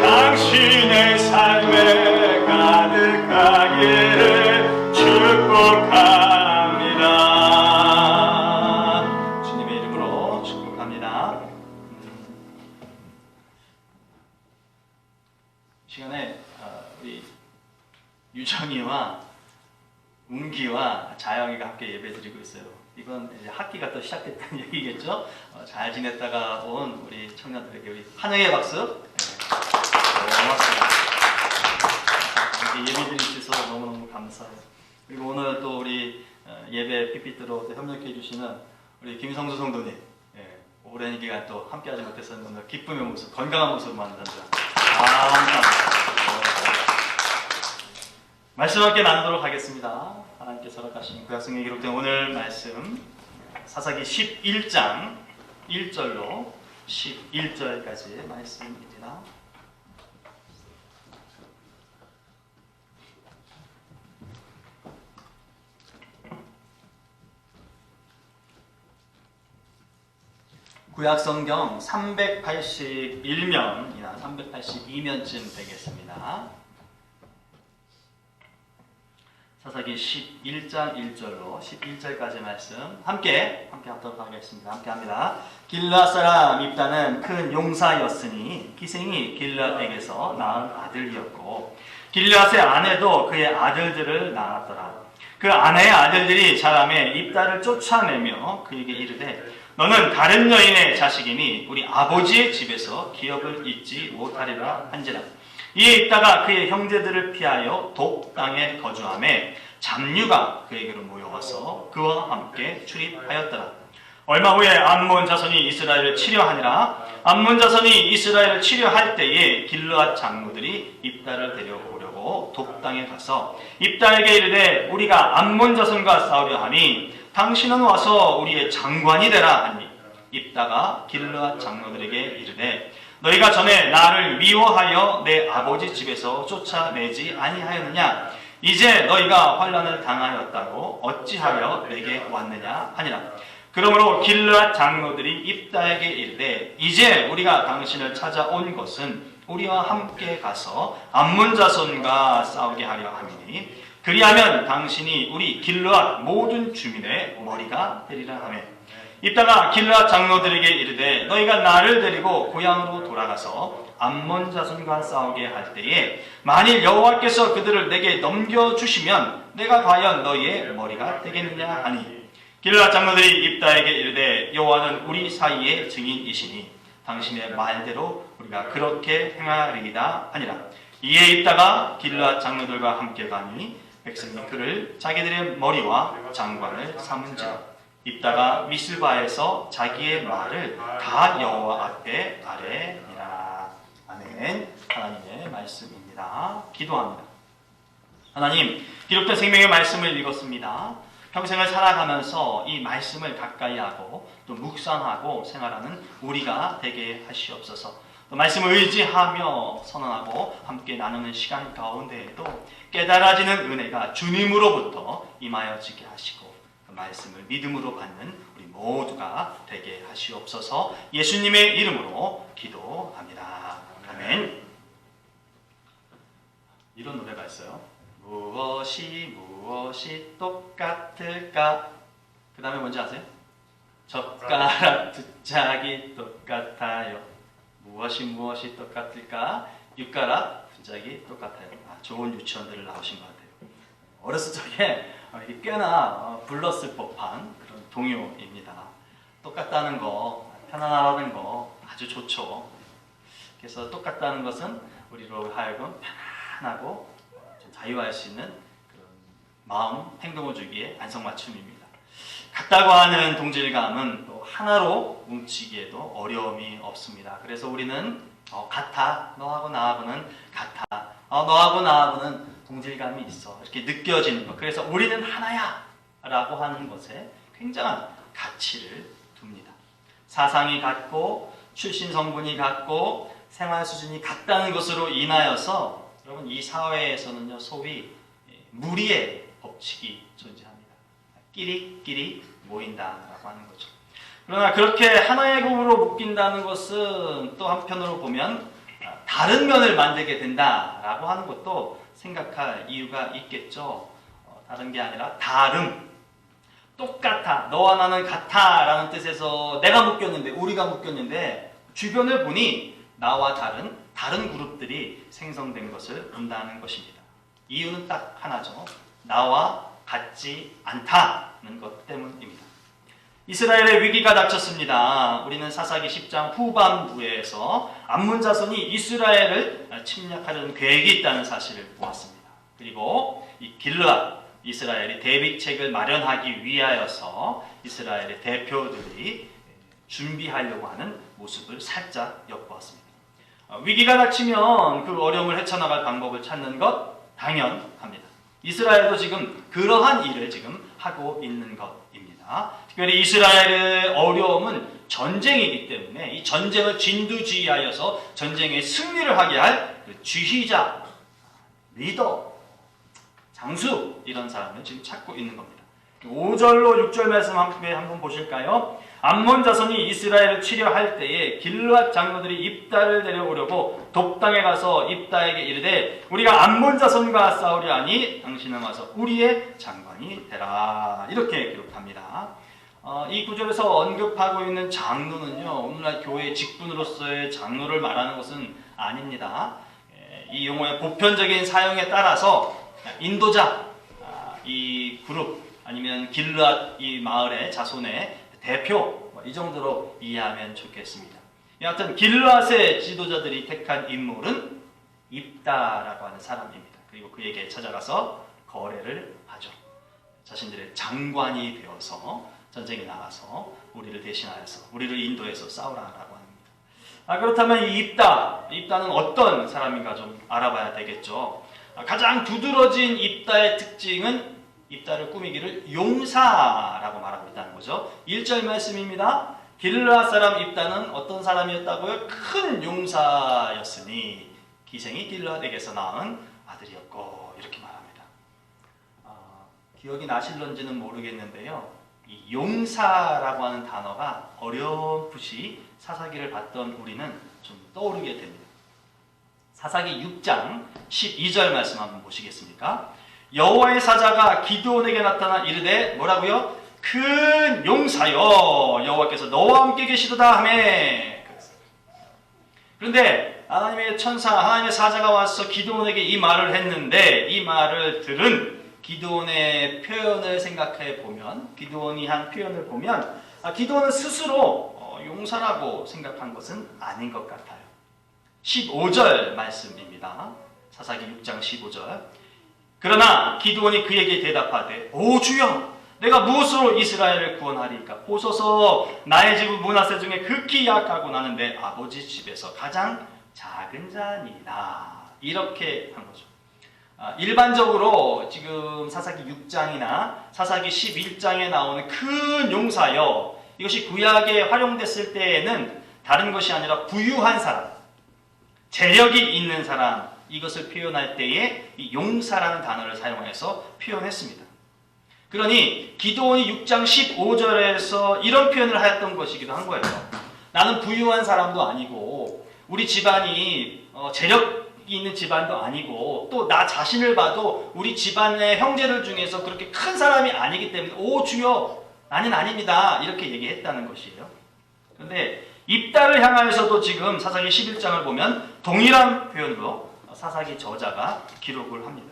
당신의 삶에 가득하기를 축복합니다. 주님의 이름으로 축복합니다. 시간에 우리 유정이와 웅기와 자영이가 함께 예배드리고 있어요. 이건 이제 학기가 또 시작됐다는 얘기겠죠? 잘 지냈다가 온 우리 청년들에게 우리 환영의 박수. 네. 고맙습니다. 이렇게 예배드릴 수 있어서 너무너무 감사해요. 그리고 오늘 또 우리 예배 PPT로 협력해 주시는 우리 김성수 성도님, 오랜 기간 또 함께하지 못했었는데 오늘 기쁨의 모습, 건강한 모습을 만난다. 감사합니다. 말씀 함께 나누도록 하겠습니다. 하나님께서 허락하신 구약성경에 기록된 오늘 말씀 사사기 11장 1절로 11절까지의 말씀입니다. 구약성경 381면이나 382면쯤 되겠습니다. 사사기 11장 1절로 11절까지 말씀 함께 하도록 하겠습니다. 함께 합니다. 길르앗 사람 입다는 큰 용사였으니 기생이 길르앗에게서 낳은 아들이었고 길르앗의 아내도 그의 아들들을 낳았더라. 그 아내의 아들들이 자라매 입다를 쫓아내며 그에게 이르되 너는 다른 여인의 자식이니 우리 아버지의 집에서 기업을 잊지 못하리라 한지라. 이에 있다가 그의 형제들을 피하여 독 땅에 거주하매 잡류가 그에게로 모여와서 그와 함께 출입하였더라. 얼마 후에 암몬 자손이 이스라엘을 치려하니라. 암몬 자손이 이스라엘을 치려할 때에 길르앗 장로들이 입다를 데려오려고 독 땅에 가서 입다에게 이르되 우리가 암몬 자손과 싸우려 하니 당신은 와서 우리의 장관이 되라 하니 입다가 길르앗 장로들에게 이르되 너희가 전에 나를 미워하여 내 아버지 집에서 쫓아내지 아니하였느냐? 이제 너희가 환난을 당하였다고 어찌하여 내게 왔느냐 하니라. 그러므로 길르앗 장로들이 입다에게 이르되 이제 우리가 당신을 찾아온 것은 우리와 함께 가서 암몬 자손과 싸우게 하려 함이니 그리하면 당신이 우리 길르앗 모든 주민의 머리가 되리라 하며 입다가 길르앗 장로들에게 이르되 너희가 나를 데리고 고향으로 돌아가서 암몬 자손과 싸우게 할 때에 만일 여호와께서 그들을 내게 넘겨주시면 내가 과연 너희의 머리가 되겠느냐 하니 길르앗 장로들이 입다에게 이르되 여호와는 우리 사이의 증인이시니 당신의 말대로 우리가 그렇게 행하리이다 하니라. 이에 입다가 길르앗 장로들과 함께 가니 백성이 그를 자기들의 머리와 장관을 삼은지라. 입다가 미스바에서 자기의 말을 다 여호와 앞에 아뢰니라. 아멘. 하나님의 말씀입니다. 기도합니다. 하나님, 기록된 생명의 말씀을 읽었습니다. 평생을 살아가면서 이 말씀을 가까이 하고 또 묵상하고 생활하는 우리가 되게 하시옵소서. 또 말씀을 의지하며 선언하고 함께 나누는 시간 가운데에도 깨달아지는 은혜가 주님으로부터 임하여지게 하시고 그 말씀을 믿음으로 받는 우리 모두가 되게 하시옵소서. 예수님의 이름으로 기도합니다. 아멘. 이런 노래가 있어요. 무엇이 똑같을까? 그 다음에 뭔지 아세요? 젓가락 두 짝이 똑같아요. 무엇이 똑같을까? 육가락 두 짝이 똑같아요. 좋은 유치원들을 나오신 것 같아요. 어렸을 적에 꽤나 불렀을 법한 그런 동요입니다. 똑같다는 거, 편안하다는 거 아주 좋죠. 그래서 똑같다는 것은 우리로 하여금 편안하고 자유할 수 있는 그런 마음, 행동을 주기에 안성맞춤입니다. 같다고 하는 동질감은 또 하나로 뭉치기에도 어려움이 없습니다. 그래서 우리는 같아, 너하고 나하고는 같아, 너하고 나하고는 동질감이 있어, 이렇게 느껴지는 것. 그래서 우리는 하나야 라고 하는 것에 굉장한 가치를 둡니다. 사상이 같고 출신 성분이 같고 생활 수준이 같다는 것으로 인하여서 여러분 이 사회에서는요 소위 무리의 법칙이 존재합니다. 끼리끼리 모인다라고 하는 거죠. 그러나 그렇게 하나의 공으로 묶인다는 것은 또 한편으로 보면 다른 면을 만들게 된다라고 하는 것도 생각할 이유가 있겠죠. 다른 게 아니라 다름, 똑같아, 너와 나는 같아라는 뜻에서 내가 묶였는데, 우리가 묶였는데 주변을 보니 나와 다른 그룹들이 생성된 것을 본다는 것입니다. 이유는 딱 하나죠. 나와 같지 않다는 것 때문입니다. 이스라엘의 위기가 닥쳤습니다. 우리는 사사기 10장 후반부에서 암몬 자손이 이스라엘을 침략하려는 계획이 있다는 사실을 보았습니다. 그리고 이 길르앗, 이스라엘이 대비책을 마련하기 위하여서 이스라엘의 대표들이 준비하려고 하는 모습을 살짝 엿보았습니다. 위기가 닥치면 그 어려움을 헤쳐나갈 방법을 찾는 것 당연합니다. 이스라엘도 지금 그러한 일을 지금 하고 있는 것입니다. 특별히 이스라엘의 어려움은 전쟁이기 때문에 이 전쟁을 진두지휘하여서 전쟁의 승리를 하게 할 그 지휘자, 리더, 장수 이런 사람을 지금 찾고 있는 겁니다. 5절로 6절 말씀 함께 한번 보실까요? 암몬 자손이 이스라엘을 치려 할 때에 길르앗 장로들이 입다를 데려오려고 독당에 가서 입다에게 이르되 우리가 암몬 자손과 싸우려 하니 당신은 와서 우리의 장관이 되라. 이렇게 기록합니다. 이 구절에서 언급하고 있는 장로는요, 오늘날 교회 직분으로서의 장로를 말하는 것은 아닙니다. 이 용어의 보편적인 사용에 따라서 인도자, 이 그룹 아니면 길르앗 이 마을의 자손의 대표, 이 정도로 이해하면 좋겠습니다. 여하튼 길르앗의 지도자들이 택한 인물은 입다라고 하는 사람입니다. 그리고 그에게 찾아가서 거래를 하죠. 자신들의 장관이 되어서 전쟁에 나가서 우리를 대신하여서 우리를 인도해서 싸우라라고 합니다. 그렇다면 이 입다는 어떤 사람인가 좀 알아봐야 되겠죠. 가장 두드러진 입다의 특징은 입다를 꾸미기를 용사라고 말하고 있다는 거죠. 1절 말씀입니다. 길르앗 사람 입다는 어떤 사람이었다고요? 큰 용사였으니 기생이 길르앗에게서 낳은 아들이었고, 이렇게 말합니다. 기억이 나실런지는 모르겠는데요. 이 용사라고 하는 단어가 어렴풋이 사사기를 봤던 우리는 좀 떠오르게 됩니다. 사사기 6장 12절 말씀 한번 보시겠습니까? 여호와의 사자가 기드온에게 나타나 이르되 뭐라고요? 큰 용사여, 여호와께서 너와 함께 계시도다 하매. 그런데 하나님의 천사, 하나님의 사자가 와서 기드온에게 이 말을 했는데, 이 말을 들은 기드온의 표현을 생각해 보면, 기드온이 한 표현을 보면, 기드온은 스스로 용사라고 생각한 것은 아닌 것 같아요. 15절 말씀입니다. 사사기 6장 15절. 그러나 기드온이 그에게 대답하되, 오 주여, 내가 무엇으로 이스라엘을 구원하리까? 보소서, 나의 집은 므낫세 중에 극히 약하고 나는 내 아버지 집에서 가장 작은 자니라. 이렇게 한 거죠. 일반적으로 지금 사사기 6장이나 사사기 11장에 나오는 큰 용사여, 이것이 구약에 활용됐을 때에는 다른 것이 아니라 부유한 사람, 재력이 있는 사람, 이것을 표현할 때에 이 용사라는 단어를 사용해서 표현했습니다. 그러니 기드온이 6장 15절에서 이런 표현을 하였던 것이기도 한 거예요. 나는 부유한 사람도 아니고 우리 집안이 재력이 있는 집안도 아니고 또 나 자신을 봐도 우리 집안의 형제들 중에서 그렇게 큰 사람이 아니기 때문에 오 주여, 나는 아닙니다, 이렇게 얘기했다는 것이에요. 그런데 입다를 향하여서도 지금 사사기 11장을 보면 동일한 표현으로 사사기 저자가 기록을 합니다.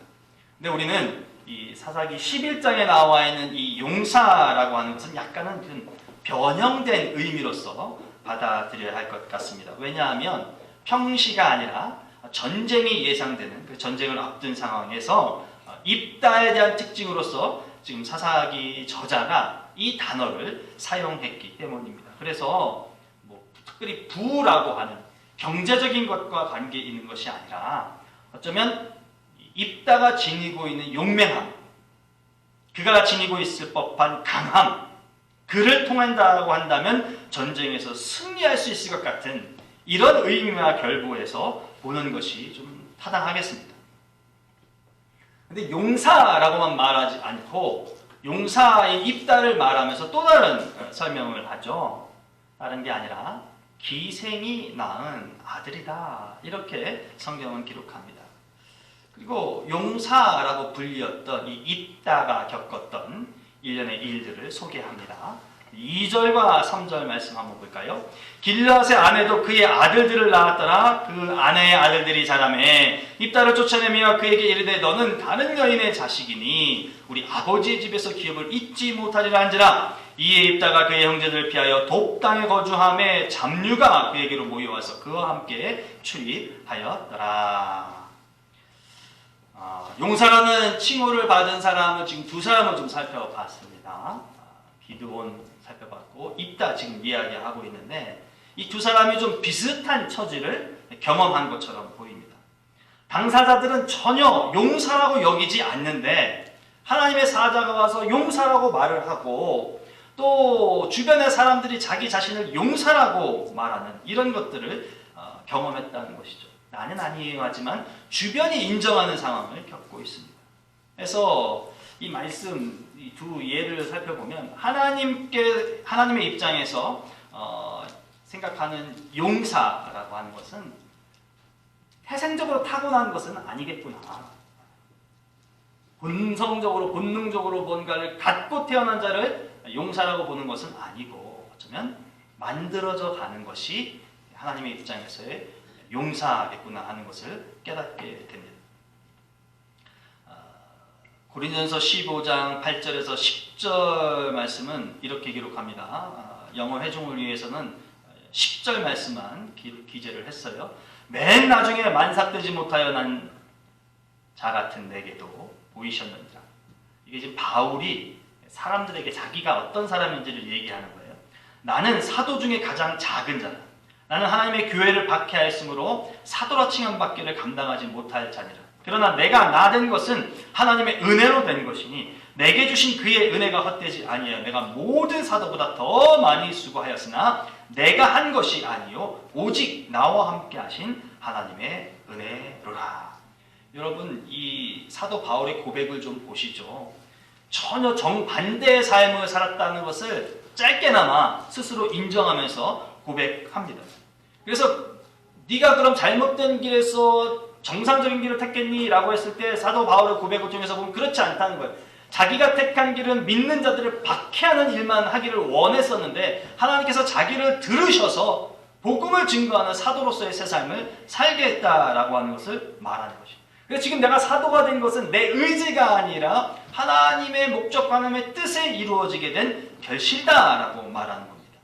근데 우리는 이 사사기 11장에 나와 있는 이 용사라고 하는 것은 약간은 좀 변형된 의미로서 받아들여야 할 것 같습니다. 왜냐하면 평시가 아니라 전쟁이 예상되는, 그 전쟁을 앞둔 상황에서 입다에 대한 특징으로서 지금 사사기 저자가 이 단어를 사용했기 때문입니다. 그래서 특별히 부라고 하는 경제적인 것과 관계 있는 것이 아니라 어쩌면 입다가 지니고 있는 용맹함, 그가 지니고 있을 법한 강함, 그를 통한다고 한다면 전쟁에서 승리할 수 있을 것 같은 이런 의미와 결부해서 보는 것이 좀 타당하겠습니다. 근데 용사라고만 말하지 않고 용사인 입다를 말하면서 또 다른 설명을 하죠. 다른 게 아니라 기생이 낳은 아들이다, 이렇게 성경은 기록합니다. 그리고 용사라고 불리었던 이 입다가 겪었던 일련의 일들을 소개합니다. 2절과 3절 말씀 한번 볼까요? 길르앗의 아내도 그의 아들들을 낳았더라. 그 아내의 아들들이 자라매 입다를 쫓아내며 그에게 이르되 너는 다른 여인의 자식이니 우리 아버지의 집에서 기업을 잊지 못하리라 한지라. 이에 입다가 그의 형제들을 피하여 돕당에 거주하매 잡류가 그에게로 모여와서 그와 함께 출입하였더라. 용사라는 칭호를 받은 사람을 지금 두 사람을 좀 살펴봤습니다. 기드온 살펴봤고 입다 지금 이야기하고 있는데 이 두 사람이 좀 비슷한 처지를 경험한 것처럼 보입니다. 당사자들은 전혀 용사라고 여기지 않는데 하나님의 사자가 와서 용사라고 말을 하고 또 주변의 사람들이 자기 자신을 용사라고 말하는 이런 것들을 경험했다는 것이죠. 나는 아니에요 하지만 주변이 인정하는 상황을 겪고 있습니다. 그래서 이 말씀, 이 두 예를 살펴보면 하나님의 입장에서 생각하는 용사라고 하는 것은 태생적으로 타고난 것은 아니겠구나. 본성적으로 본능적으로 뭔가를 갖고 태어난 자를 용사라고 보는 것은 아니고 어쩌면 만들어져 가는 것이 하나님의 입장에서의 용사겠구나 하는 것을 깨닫게 됩니다. 고린도전서 15장 8절에서 10절 말씀은 이렇게 기록합니다. 영어 회중을 위해서는 10절 말씀만 기재를 했어요. 맨 나중에 만삭되지 못하여 난 자 같은 내게도 보이셨느니라. 이게 지금 바울이 사람들에게 자기가 어떤 사람인지를 얘기하는 거예요. 나는 사도 중에 가장 작은 자다. 나는 하나님의 교회를 박해하였으므로 사도라 칭함받기를 감당하지 못할 자니라. 그러나 내가 나된 것은 하나님의 은혜로 된 것이니 내게 주신 그의 은혜가 헛되지 아니하여 내가 모든 사도보다 더 많이 수고하였으나 내가 한 것이 아니요 오직 나와 함께 하신 하나님의 은혜로라. 여러분, 이 사도 바울의 고백을 좀 보시죠. 전혀 정반대의 삶을 살았다는 것을 짧게나마 스스로 인정하면서 고백합니다. 그래서 네가 그럼 잘못된 길에서 정상적인 길을 택했니? 라고 했을 때 사도 바울의 고백을 통해서 보면 그렇지 않다는 거예요. 자기가 택한 길은 믿는 자들을 박해하는 일만 하기를 원했었는데 하나님께서 자기를 들으셔서 복음을 증거하는 사도로서의 새 삶을 살게 했다라고 하는 것을 말하는 것이죠. 그래서 지금 내가 사도가 된 것은 내 의지가 아니라 하나님의 목적, 하나님의 뜻에 이루어지게 된 결실이다라고 말하는 겁니다.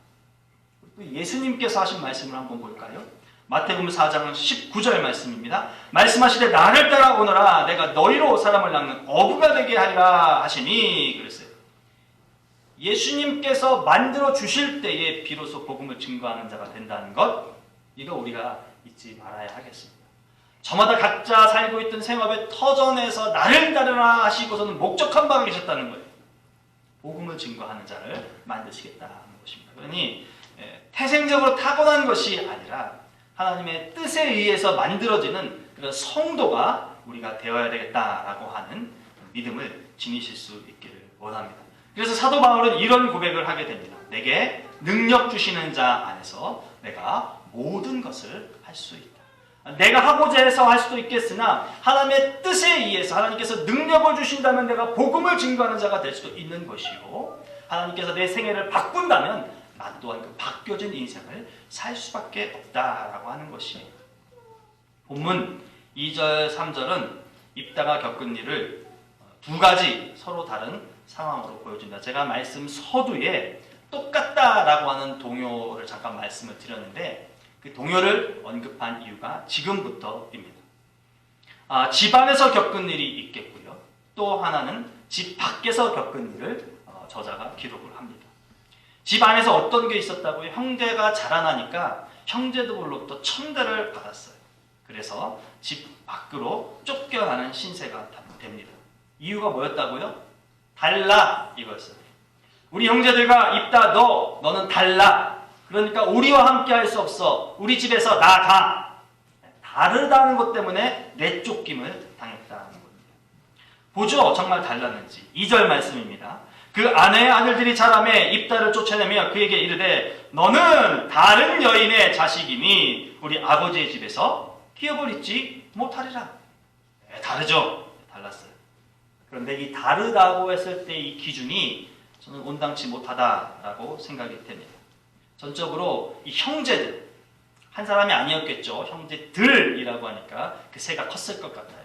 예수님께서 하신 말씀을 한번 볼까요? 마태복음 4장 19절 말씀입니다. 말씀하시되 나를 따라오너라 내가 너희로 사람을 낚는 어부가 되게 하리라 하시니 그랬어요. 예수님께서 만들어 주실 때에 비로소 복음을 증거하는 자가 된다는 것, 이거 우리가 잊지 말아야 하겠습니다. 저마다 각자 살고 있던 생업의 터전에서 나를 따르라 하시고서는 목적한 바가 계셨다는 거예요. 복음을 증거하는 자를 만드시겠다는 것입니다. 그러니 태생적으로 타고난 것이 아니라 하나님의 뜻에 의해서 만들어지는 그런 성도가 우리가 되어야 되겠다라고 하는 믿음을 지니실 수 있기를 원합니다. 그래서 사도 바울은 이런 고백을 하게 됩니다. 내게 능력 주시는 자 안에서 내가 모든 것을 할 수 있다. 내가 하고자 해서 할 수도 있겠으나 하나님의 뜻에 의해서 하나님께서 능력을 주신다면 내가 복음을 증거하는 자가 될 수도 있는 것이고, 하나님께서 내 생애를 바꾼다면 나 또한 그 바뀌어진 인생을 살 수밖에 없다라고 하는 것이에요. 본문 2절, 3절은 입다가 겪은 일을 두 가지 서로 다른 상황으로 보여준다. 제가 말씀 서두에 똑같다라고 하는 동요를 잠깐 말씀을 드렸는데 그 동요를 언급한 이유가 지금부터입니다. 집 안에서 겪은 일이 있겠고요. 또 하나는 집 밖에서 겪은 일을 저자가 기록을 합니다. 집 안에서 어떤 게 있었다고요? 형제가 자라나니까 형제들로부터 천대를 받았어요. 그래서 집 밖으로 쫓겨나는 신세가 됩니다. 이유가 뭐였다고요? 달라 이거였어요. 우리 형제들과 입다 너는 달라. 그러니까 우리와 함께 할 수 없어. 우리 집에서 나가. 다르다는 것 때문에 내쫓김을 당했다는 겁니다. 보죠. 정말 달랐는지. 2절 말씀입니다. 그 아내의 아들들이 자라매 입다를 쫓아내며 그에게 이르되 너는 다른 여인의 자식이니 우리 아버지의 집에서 기업을 잊지 못하리라. 다르죠. 달랐어요. 그런데 이 다르다고 했을 때 이 기준이 저는 온당치 못하다라고 생각이 됩니다. 전적으로 이 형제들, 한 사람이 아니었겠죠. 형제들이라고 하니까 그 새가 컸을 것 같아요.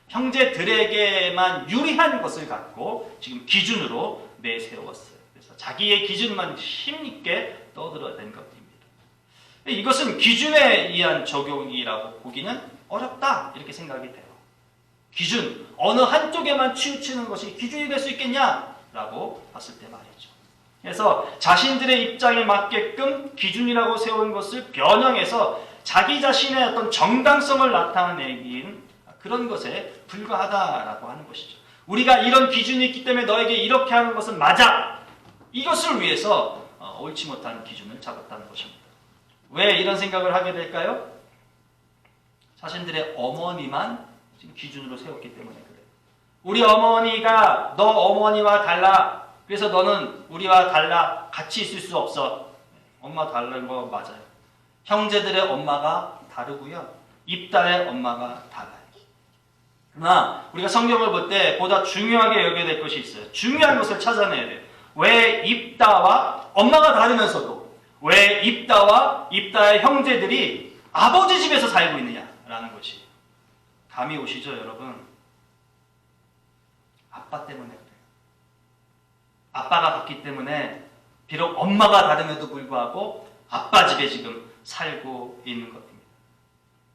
형제들에게만 유리한 것을 갖고 지금 기준으로 내세웠어요. 그래서 자기의 기준만 힘있게 떠들어낸 것입니다. 이것은 기준에 의한 적용이라고 보기는 어렵다 이렇게 생각이 돼요. 기준, 어느 한쪽에만 치우치는 것이 기준이 될 수 있겠냐라고 봤을 때 말이죠. 그래서 자신들의 입장에 맞게끔 기준이라고 세운 것을 변형해서 자기 자신의 어떤 정당성을 나타내긴 그런 것에 불과하다라고 하는 것이죠. 우리가 이런 기준이 있기 때문에 너에게 이렇게 하는 것은 맞아. 이것을 위해서 옳지 못한 기준을 잡았다는 것입니다. 왜 이런 생각을 하게 될까요? 자신들의 어머니만 지금 기준으로 세웠기 때문에 그래요. 우리 어머니가 너 어머니와 달라. 그래서 너는 우리와 달라. 같이 있을 수 없어. 엄마 다른 거 맞아요. 형제들의 엄마가 다르고요. 입다의 엄마가 달라요. 그러나 우리가 성경을 볼 때 보다 중요하게 여겨야 될 것이 있어요. 중요한 것을 찾아내야 돼요. 왜 입다와 엄마가 다르면서도 왜 입다와 입다의 형제들이 아버지 집에서 살고 있느냐라는 것이 감이 오시죠, 여러분? 아빠 때문에 그래요. 아빠가 같기 때문에 비록 엄마가 다름에도 불구하고 아빠 집에 지금 살고 있는 겁니다.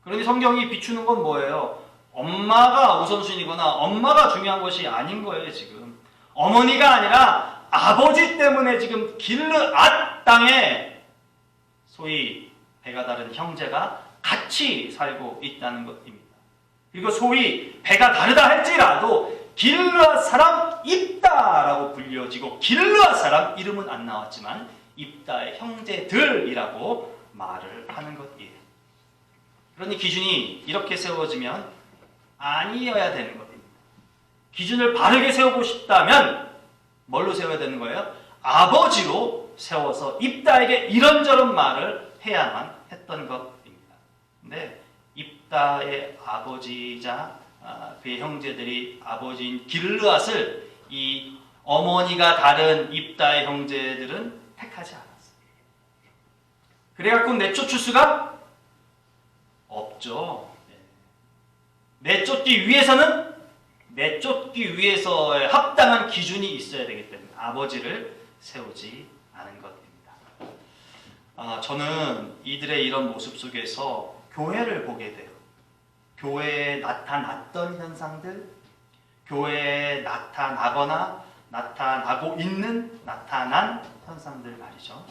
그런데 성경이 비추는 건 뭐예요? 엄마가 우선순위거나 엄마가 중요한 것이 아닌 거예요, 지금. 어머니가 아니라 아버지 때문에 지금 길르앗 땅에 소위 배가 다른 형제가 같이 살고 있다는 것입니다. 그리고 소위 배가 다르다 할지라도 길르앗 사람 입다라고 불려지고 길르앗 사람 이름은 안 나왔지만 입다의 형제들이라고 말을 하는 것이에요. 그러니 기준이 이렇게 세워지면 아니어야 되는 겁니다. 기준을 바르게 세우고 싶다면 뭘로 세워야 되는 거예요? 아버지로 세워서 입다에게 이런저런 말을 해야만 했던 것입니다. 근데 입다의 아버지이자 그의 형제들이 아버지인 길르앗을 이 어머니가 다른 입다의 형제들은 택하지 않았어요. 그래갖고 내쫓을 수가 없죠. 내쫓기 위해서의 합당한 기준이 있어야 되기 때문에 아버지를 세우지 않은 것입니다. 저는 이들의 이런 모습 속에서 교회를 보게 돼요. 교회에 나타났던 현상들, 교회에 나타나거나 나타나고 있는 나타난 현상들 말이죠.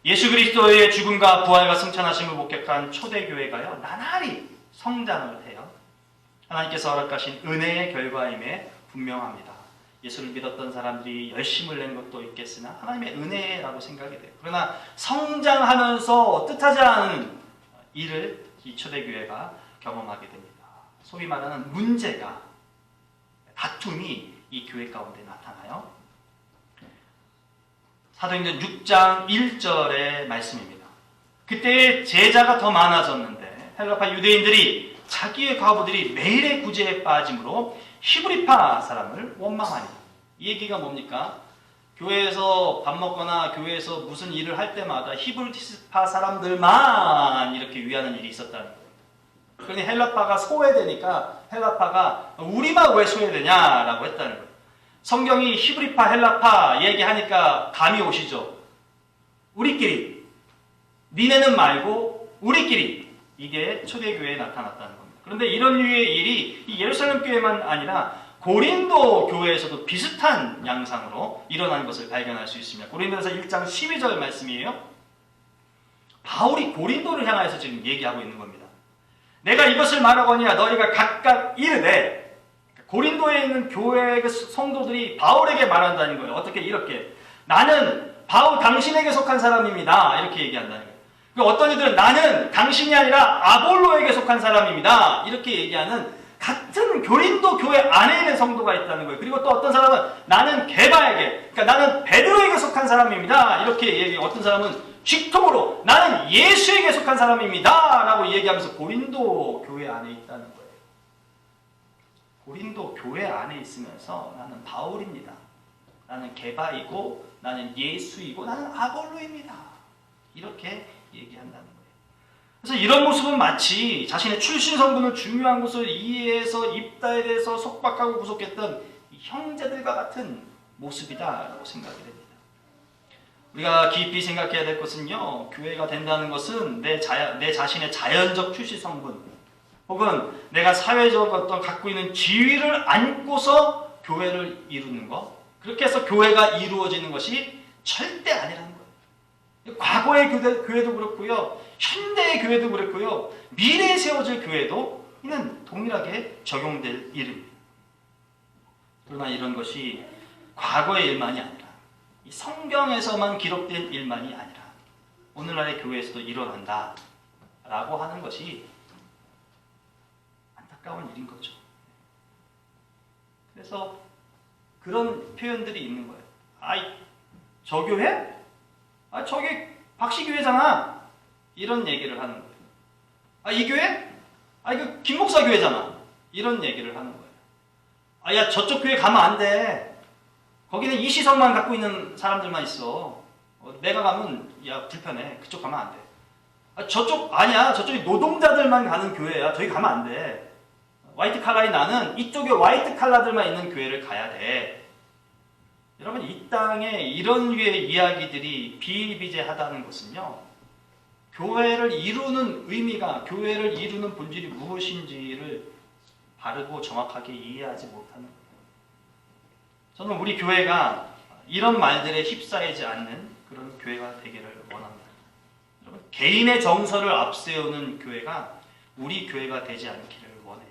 예수 그리스도의 죽음과 부활과 승천하심을 목격한 초대교회가요, 나날이 성장을 해요. 하나님께서 허락하신 은혜의 결과임에 분명합니다. 예수를 믿었던 사람들이 열심을 낸 것도 있겠으나 하나님의 은혜라고 생각이 돼요. 그러나 성장하면서 뜻하지 않은 일을 이 초대교회가 경험하게 됩니다. 소위 말하는 문제가, 다툼이 이 교회 가운데 나타나요. 사도행전 6장 1절의 말씀입니다. 그때 제자가 더 많아졌는데 헬라파 유대인들이 자기의 과부들이 매일의 구제에 빠짐으로 히브리파 사람을 원망하니, 이 얘기가 뭡니까? 교회에서 밥 먹거나 교회에서 무슨 일을 할 때마다 히브리파 사람들만 이렇게 위하는 일이 있었다는 거예요. 그러니 헬라파가 소외되니까 헬라파가 우리만 왜 소외되냐라고 했다는 거예요. 성경이 히브리파 헬라파 얘기하니까 감이 오시죠? 우리끼리, 니네는 말고 우리끼리, 이게 초대교회에 나타났다는 겁니다. 그런데 이런 류의 일이 이 예루살렘 교회만 아니라 고린도 교회에서도 비슷한 양상으로 일어난 것을 발견할 수 있습니다. 고린도서 1장 12절 말씀이에요. 바울이 고린도를 향해서 지금 얘기하고 있는 겁니다. 내가 이것을 말하거니와 너희가 각각 이르되, 고린도에 있는 교회 성도들이 바울에게 말한다는 거예요. 어떻게? 이렇게, 나는 바울 당신에게 속한 사람입니다, 이렇게 얘기한다는 거예요. 어떤 이들은 나는 당신이 아니라 아볼로에게 속한 사람입니다, 이렇게 얘기하는 같은 고린도 교회 안에 있는 성도가 있다는 거예요. 그리고 또 어떤 사람은 나는 게바에게, 그러니까 나는 베드로에게 속한 사람입니다, 이렇게 얘기해요. 어떤 사람은 직통으로 나는 예수에게 속한 사람입니다 라고 얘기하면서 고린도 교회 안에 있다는 거예요. 고린도 교회 안에 있으면서 나는 바울입니다, 나는 게바이고 나는 예수이고 나는 아볼로입니다, 이렇게 얘기한다는 거예요. 그래서 이런 모습은 마치 자신의 출신 성분을 중요한 것을 이해해서 입다에 대해서 속박하고 구속했던 형제들과 같은 모습이다라고 생각이 됩니다. 우리가 깊이 생각해야 될 것은요, 교회가 된다는 것은 내 자신의 자연적 출신 성분 혹은 내가 사회적 어떤 갖고 있는 지위를 안고서 교회를 이루는 것, 그렇게 해서 교회가 이루어지는 것이 절대 아니라는 거예요. 과거의 교회도 그렇고요, 현대의 교회도 그렇고요, 미래에 세워질 교회도 이는 동일하게 적용될 일입니다. 그러나 이런 것이 과거의 일만이 아니라 이 성경에서만 기록된 일만이 아니라 오늘날의 교회에서도 일어난다 라고 하는 것이 안타까운 일인 거죠. 그래서 그런 표현들이 있는 거예요. 아이, 저 교회? 아, 저기 박씨교회잖아, 이런 얘기를 하는 거예요. 아, 이 교회? 아, 이거 김목사 교회잖아, 이런 얘기를 하는 거예요. 아, 야, 저쪽 교회 가면 안 돼, 거기는 이 시선만 갖고 있는 사람들만 있어, 내가 가면 야 불편해, 그쪽 가면 안 돼. 아, 저쪽 아니야, 저쪽이 노동자들만 가는 교회야, 저기 가면 안 돼. 화이트 칼라인 나는 이쪽에 화이트 칼라들만 있는 교회를 가야 돼. 여러분, 이 땅에 이런 류의 이야기들이 비일비재하다는 것은요, 교회를 이루는 의미가, 교회를 이루는 본질이 무엇인지를 바르고 정확하게 이해하지 못하는 거예요. 저는 우리 교회가 이런 말들에 휩싸이지 않는 그런 교회가 되기를 원합니다. 여러분, 개인의 정서를 앞세우는 교회가 우리 교회가 되지 않기를 원해요.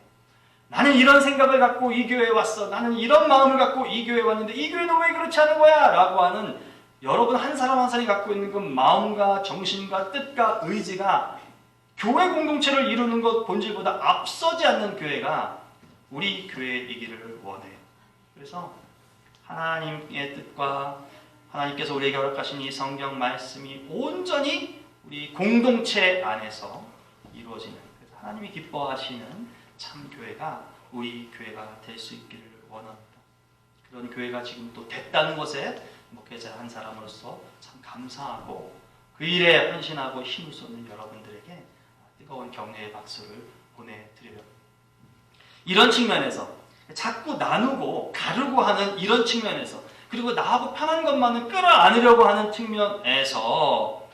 나는 이런 생각을 갖고 이 교회에 왔어. 나는 이런 마음을 갖고 이 교회에 왔는데 이 교회는 왜 그렇지 않은 거야? 라고 하는 여러분 한 사람 한 사람이 갖고 있는 그 마음과 정신과 뜻과 의지가 교회 공동체를 이루는 것 본질보다 앞서지 않는 교회가 우리 교회이기를 원해요. 그래서 하나님의 뜻과 하나님께서 우리에게 허락하신 이 성경 말씀이 온전히 우리 공동체 안에서 이루어지는, 그래서 하나님이 기뻐하시는 참 교회가 우리 교회가 될 수 있기를 원합니다. 그런 교회가 지금 또 됐다는 것에 목회자 한 사람으로서 참 감사하고 그 일에 헌신하고 힘을 쏟는 여러분들에게 뜨거운 격려의 박수를 보내드려요. 이런 측면에서 자꾸 나누고 가르고 하는 이런 측면에서, 그리고 나하고 편한 것만은 끌어안으려고 하는 측면에서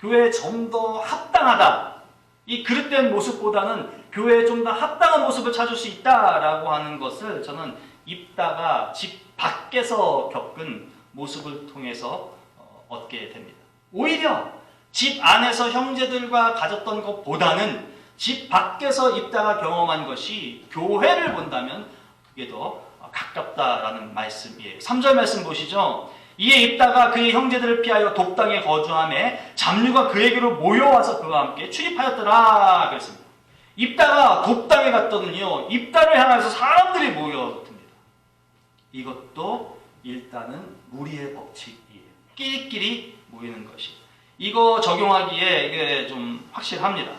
교회에 좀 더 합당하다, 이 그릇된 모습보다는 교회에 좀 더 합당한 모습을 찾을 수 있다라고 하는 것을 저는 입다가 집 밖에서 겪은 모습을 통해서 얻게 됩니다. 오히려 집 안에서 형제들과 가졌던 것보다는 집 밖에서 입다가 경험한 것이 교회를 본다면 그게 더 가깝다라는 말씀이에요. 3절 말씀 보시죠. 이에 입다가 그의 형제들을 피하여 돕당에 거주하며 잡류가 그에게로 모여와서 그와 함께 출입하였더라 그랬습니다. 입다가 돕당에 갔더니요, 입다를 향해서 사람들이 모여듭니다. 이것도 일단은 무리의 법칙이에요. 끼리끼리 모이는 것이. 이거 적용하기에 이게 좀 확실합니다.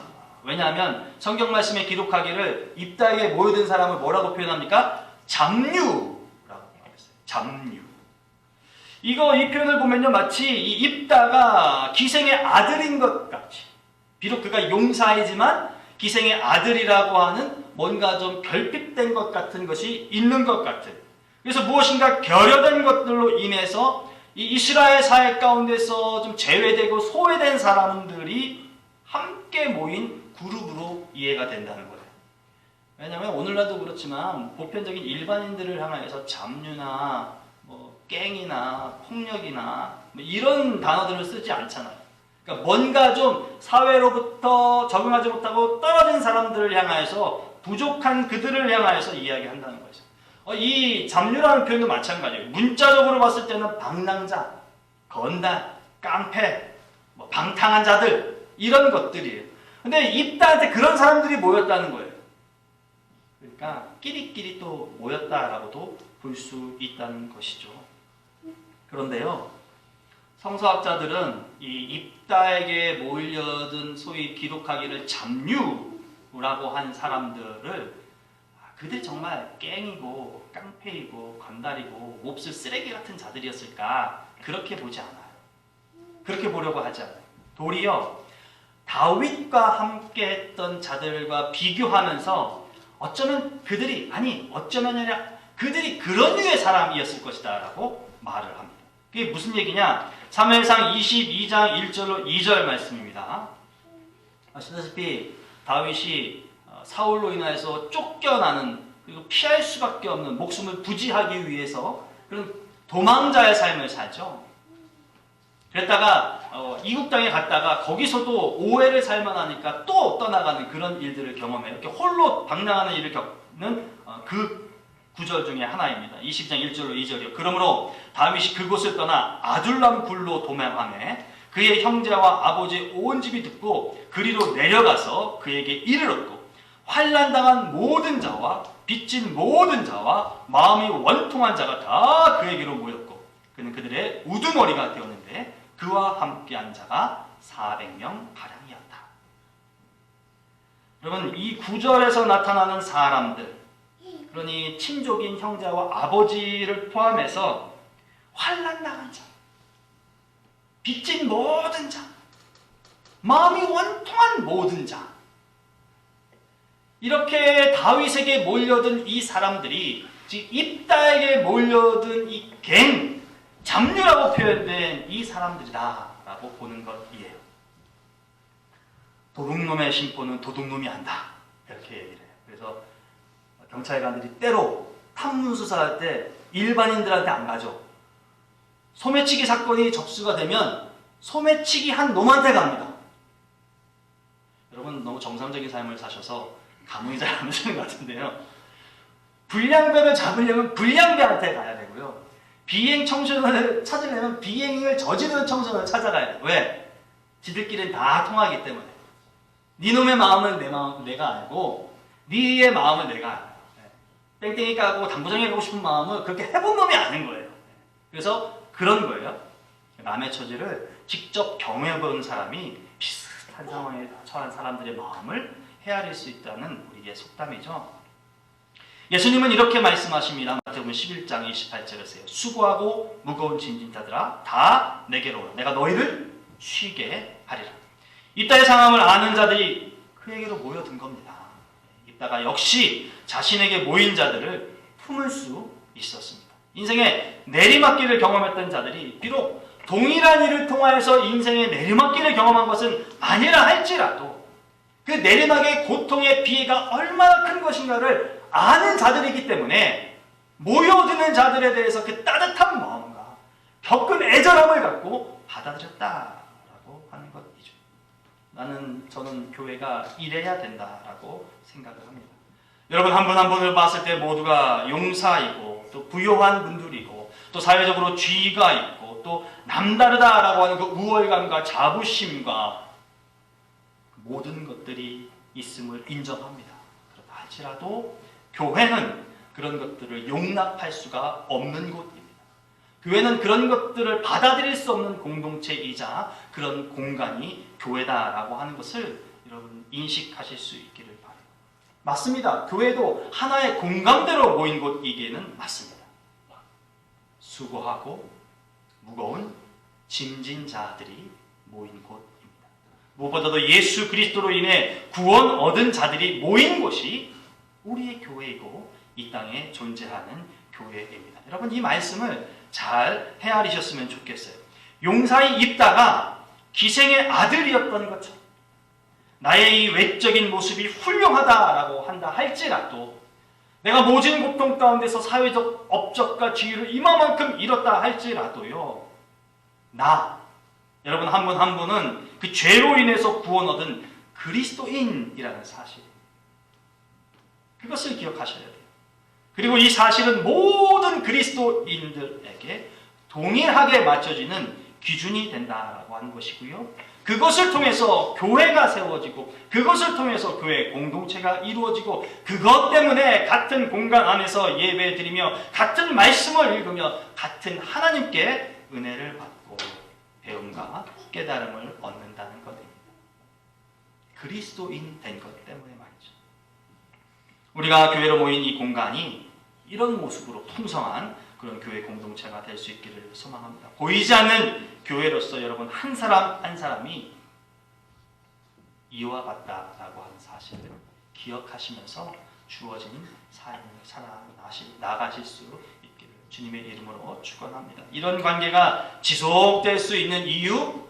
왜냐하면 성경 말씀에 기록하기를 입다에게 모여든 사람을 뭐라고 표현합니까? 잡류라고 말했어요. 잡류. 이 표현을 보면요, 마치 이 입다가 기생의 아들인 것 같이, 비록 그가 용사이지만 기생의 아들이라고 하는 뭔가 좀 결핍된 것 같은 것이 있는 것 같은, 그래서 무엇인가 결여된 것들로 인해서 이 이스라엘 사회 가운데서 좀 제외되고 소외된 사람들이 함께 모인 그룹으로 이해가 된다는 거예요. 왜냐하면 오늘날도 그렇지만 보편적인 일반인들을 향하여서 잡류나 갱이나 폭력이나 이런 단어들을 쓰지 않잖아요. 그러니까 뭔가 좀 사회로부터 적응하지 못하고 떨어진 사람들을 향하여서, 부족한 그들을 향하여서 이야기한다는 거죠. 이 잡류라는 표현도 마찬가지예요. 문자적으로 봤을 때는 방랑자, 건달, 깡패, 방탕한 자들, 이런 것들이에요. 근데 입다한테 그런 사람들이 모였다는 거예요. 그러니까 끼리끼리 또 모였다라고도 볼 수 있다는 것이죠. 그런데요, 성서학자들은 이 입다에게 몰려든 소위 기록하기를 잡류라고 한 사람들을 그들 정말 깽이고 깡패이고 건달이고 몹쓸 쓰레기 같은 자들이었을까, 그렇게 보지 않아요. 그렇게 보려고 하지 않아요. 도리어 다윗과 함께 했던 자들과 비교하면서 어쩌면 그들이 아니라 그들이 그런 류의 사람이었을 것이다 라고 말을 합니다. 그게 무슨 얘기냐? 사무엘상 22장 1절로 2절 말씀입니다. 아시다시피 다윗이 사울로 인해서 쫓겨나는, 그리고 피할 수밖에 없는, 목숨을 부지하기 위해서 그런 도망자의 삶을 살죠. 그랬다가 이국 땅에 갔다가 거기서도 오해를 살만하니까 또 떠나가는 그런 일들을 경험해요. 이렇게 홀로 방랑하는 일을 겪는 그 구절 중에 하나입니다. 20장 1절로 2절이요. 그러므로 다윗이 그곳을 떠나 아둘람 굴로 도망하며 그의 형제와 아버지 온 집이 듣고 그리로 내려가서 그에게 이르렀고, 환난당한 모든 자와 빚진 모든 자와 마음이 원통한 자가 다 그에게로 모였고, 그는 그들의 우두머리가 되었는데 그와 함께한 자가 400명 가량이었다. 여러분, 이 구절에서 나타나는 사람들, 그러니 친족인 형제와 아버지를 포함해서 환난당한 자, 빚진 모든 자, 마음이 원통한 모든 자, 이렇게 다윗에게 몰려든 이 사람들이 즉 입다에게 몰려든 이 갱, 잡류라고 표현된 이 사람들이다 라고 보는 것이에요. 도둑놈의 심보는 도둑놈이 한다. 이렇게 얘기를 해요. 그래서 경찰관들이 때로 탐문수사할 때 일반인들한테 안 가죠. 소매치기 사건이 접수가 되면 소매치기 한 놈한테 갑니다. 여러분 너무 정상적인 삶을 사셔서 감흥이 잘 안 오시는 것 같은데요. 불량배를 잡으려면 불량배한테 가야 되고요. 비행 청소년을 찾으려면 비행을 저지르는 청소년을 찾아가야 돼요. 왜? 지들끼리는 다 통하기 때문에. 네 놈의 마음은 내가 알고 네의 마음은 내가 알아요. 땡땡이 까고 당구장에 가고 싶은 마음은 그렇게 해본 놈이 아는 거예요. 그래서 그런 거예요. 남의 처지를 직접 경험해본 사람이 비슷한 상황에 처한 사람들의 마음을 헤아릴 수 있다는 우리의 속담이죠. 예수님은 이렇게 말씀하십니다. 마태복음 11장 28절에서요. 수고하고 무거운 짐진 자들아 다 내게로 오라. 내가 너희를 쉬게 하리라. 입다의 상황을 아는 자들이 그에게로 모여든 겁니다. 입다가 역시 자신에게 모인 자들을 품을 수 있었습니다. 인생의 내리막길을 경험했던 자들이 비록 동일한 일을 통하여서 인생의 내리막길을 경험한 것은 아니라 할지라도 그 내리막의 고통의 비애가 얼마나 큰 것인가를 아는 자들이기 때문에 모여드는 자들에 대해서 그 따뜻한 마음과 겪은 애절함을 갖고 받아들였다라고 하는 것이죠. 저는 교회가 이래야 된다라고 생각을 합니다. 여러분 한 분 한 분을 봤을 때 모두가 용사이고 또 부요한 분들이고 또 사회적으로 지위가 있고 또 남다르다라고 하는 그 우월감과 자부심과 모든 것들이 있음을 인정합니다. 그렇다 할지라도 교회는 그런 것들을 용납할 수가 없는 곳입니다. 교회는 그런 것들을 받아들일 수 없는 공동체이자 그런 공간이 교회다라고 하는 것을 여러분 인식하실 수 있기를 바랍니다. 맞습니다. 교회도 하나의 공감대로 모인 곳이기에는 맞습니다. 수고하고 무거운 짐진 자들이 모인 곳입니다. 무엇보다도 예수 그리스도로 인해 구원 얻은 자들이 모인 곳이 우리의 교회이고 이 땅에 존재하는 교회입니다. 여러분 이 말씀을 잘 헤아리셨으면 좋겠어요. 용사의 입다가 기생의 아들이었던 것처럼 나의 이 외적인 모습이 훌륭하다라고 한다 할지라도 내가 모진 고통 가운데서 사회적 업적과 지위를 이만큼 잃었다 할지라도요. 여러분 한 분 한 분은 그 죄로 인해서 구원 얻은 그리스도인이라는 사실. 그것을 기억하셔야 돼요. 그리고 이 사실은 모든 그리스도인들에게 동일하게 맞춰지는 기준이 된다라고 하는 것이고요. 그것을 통해서 교회가 세워지고 그것을 통해서 교회 공동체가 이루어지고 그것 때문에 같은 공간 안에서 예배드리며 같은 말씀을 읽으며 같은 하나님께 은혜를 받고 배움과 깨달음을 얻는다는 것입니다. 그리스도인 된 것 때문에 말이죠. 우리가 교회로 모인 이 공간이 이런 모습으로 풍성한 그런 교회 공동체가 될 수 있기를 소망합니다. 보이지 않는 교회로서 여러분 한 사람 한 사람이 이와 같다라고 하는 사실을 기억하시면서 주어진 삶을 나가실 수 있기를 주님의 이름으로 축원합니다. 이런 관계가 지속될 수 있는 이유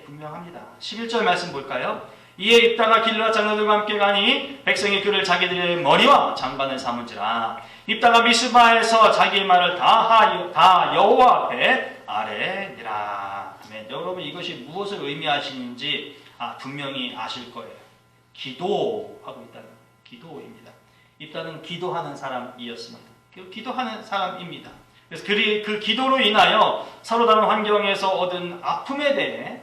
분명합니다. 11절 말씀 볼까요? 이에 입다가 길르앗 장로들과 함께 가니 백성이 그를 자기들의 머리와 장관을 삼은지라. 입다가 미스바에서 자기의 말을 다 여호와 앞에 아뢰니라. 여러분 이것이 무엇을 의미하시는지 분명히 아실 거예요. 기도하고 있다는 기도입니다. 입다는 기도하는 사람이었습니다. 기도하는 사람입니다. 그래서 그 기도로 인하여 서로 다른 환경에서 얻은 아픔에 대해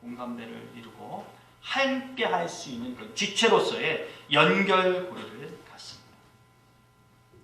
공감대를 이루고 함께 할 수 있는 그 지체로서의 연결고리를 갖습니다.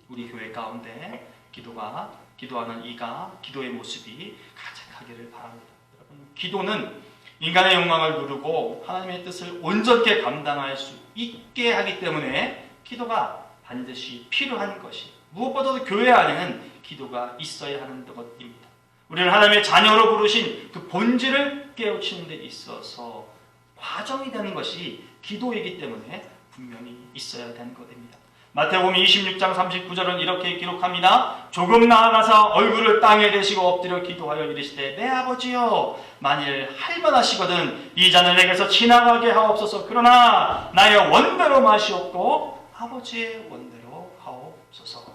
우리 교회 가운데 기도하는 이가 기도의 모습이 가득하기를 바랍니다. 여러분, 기도는 인간의 욕망을 누르고 하나님의 뜻을 온전히 감당할 수 있게 하기 때문에 기도가 반드시 필요한 것이 무엇보다도 교회 안에는 기도가 있어야 하는 것입니다. 우리를 하나님의 자녀로 부르신 그 본질을 깨우치는 데 있어서 과정이 되는 것이 기도이기 때문에 분명히 있어야 되는 것입니다. 마태복음 26장 39절은 이렇게 기록합니다. 조금 나아가서 얼굴을 땅에 대시고 엎드려 기도하여 이르시되 내 아버지여 만일 할만하시거든 이 잔을 내게서 지나가게 하옵소서. 그러나 나의 원대로 마시옵고 아버지의 원대로 하옵소서.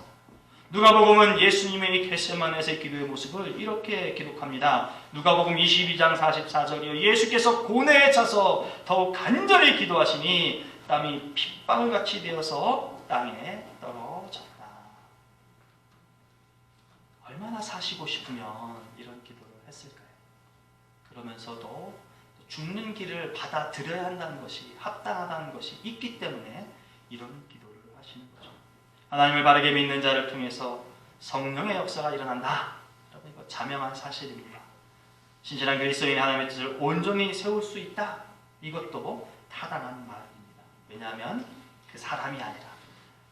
누가복음은 예수님의 겟세마네에서의 기도의 모습을 이렇게 기록합니다. 누가복음 22장 44절이요 예수께서 고뇌에 차서 더욱 간절히 기도하시니 땀이 핏방울같이 되어서 땅에 떨어졌다. 얼마나 사시고 싶으면 이런 기도를 했을까요? 그러면서도 죽는 길을 받아들여야 한다는 것이 합당하다는 것이 있기 때문에 이런 기도를 하시는 거죠. 하나님을 바르게 믿는 자를 통해서 성령의 역사가 일어난다. 여러분 이거 자명한 사실입니다. 신실한 그리스도인이 하나님의 뜻을 온전히 세울 수 있다. 이것도 타당한 말입니다. 왜냐하면 그 사람이 아니라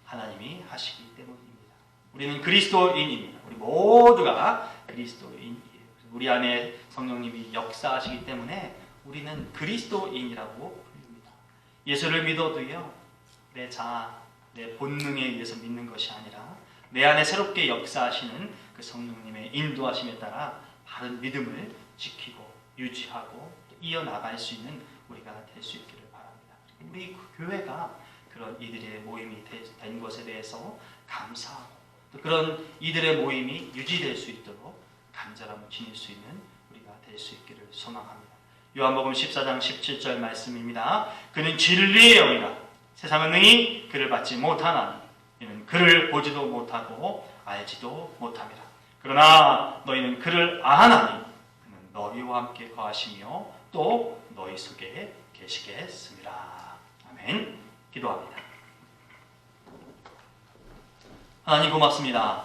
하나님이 하시기 때문입니다. 우리는 그리스도인입니다. 우리 모두가 그리스도인이에요. 우리 안에 성령님이 역사하시기 때문에 우리는 그리스도인이라고 부릅니다. 예수를 믿어도요, 내 자아, 내 본능에 의해서 믿는 것이 아니라 내 안에 새롭게 역사하시는 그 성령님의 인도하심에 따라 바른 믿음을 지키고 유지하고 이어나갈 수 있는 우리가 될 수 있기를 바랍니다. 우리 교회가 그런 이들의 모임이 된 것에 대해서 감사하고 또 그런 이들의 모임이 유지될 수 있도록 간절함을 지닐 수 있는 우리가 될 수 있기를 소망합니다. 요한복음 14장 17절 말씀입니다. 그는 진리의 영이라 세상은 능히 그를 받지 못하나니 이는 그를 보지도 못하고 알지도 못함이라. 그러나 너희는 그를 아나니 그는 너희와 함께 거하시며 또 너희 속에 계시겠습니다. 아멘. 기도합니다. 하나님 고맙습니다.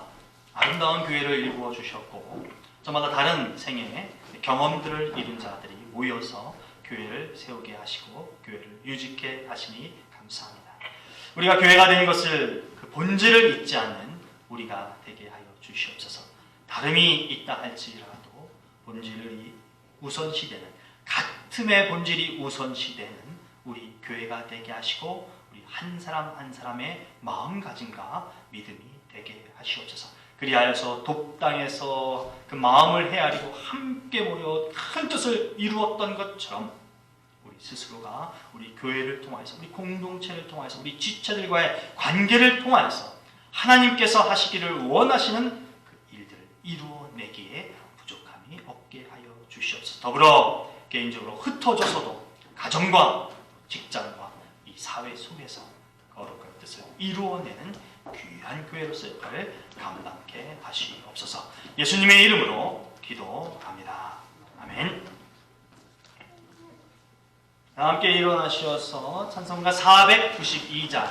아름다운 교회를 일구어 주셨고 저마다 다른 생애의 경험들을 이룬 자들이 모여서 교회를 세우게 하시고 교회를 유지케 하시니 감사합니다. 우리가 교회가 된 것을 그 본질을 잊지 않는 우리가 되게 하여 주시옵소서. 다름이 있다 할지라도 본질이 우선시되는 같음의 본질이 우선시되는 우리 교회가 되게 하시고 우리 한 사람 한 사람의 마음가짐과 믿음이 되게 하시옵소서. 그리하여서 돕당에서 그 마음을 헤아리고 함께 모여 큰 뜻을 이루었던 것처럼 우리 스스로가 우리 교회를 통해서 우리 공동체를 통해서 우리 지체들과의 관계를 통해서 하나님께서 하시기를 원하시는 그 일들을 이루어내기에 부족함이 없게 하여 주시옵소서. 더불어 개인적으로 흩어져서도 가정과 직장과 이 사회 속에서 거룩한 뜻을 이루어내는 귀한 교회로서의 역할을 감당케 하시옵소서. 예수님의 이름으로 기도합니다. 아멘. 함께 일어나셔서 찬송가 492장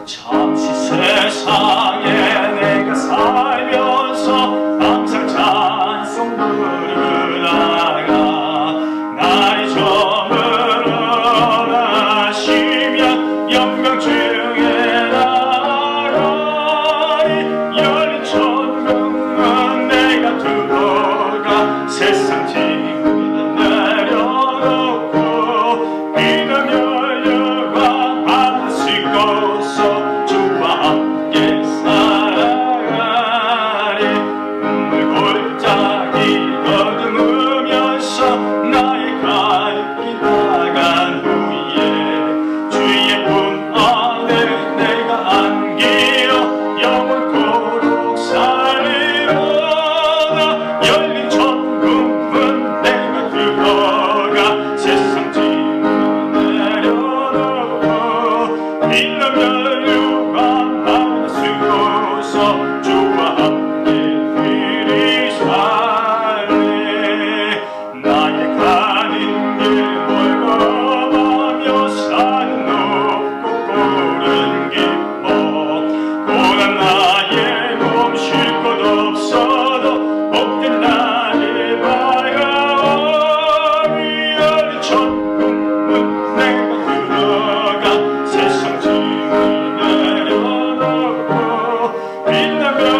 잠시 세상에 내가 살면서 항상 찬송 부르다가 날이 저물어가시면 영광 중에 나가리 열린 천국은 내가 들어가 세상 짐을 내려놓고 비는 열려가 하늘 씻고서 주와 함께 살아가리 눈물 골짜기 더듬으면서 나의 갈 길 나간 후에 주의 품 안에 내가 안기어 영원토록 살리로다 열린 천국은 내가 들어가 세상 짐을 내려놓고 빌름 연류가 하늘 쓰고서 주와 함께 들이 살리 나의 가는 길 멀거하며 산 높고 고른 기뻐 고난 나의 몸 쉴 곳 없어도 복된 날이 밝아오리 열린 천국은 내가 들어가 세상 짐을 내려놓고 빛나며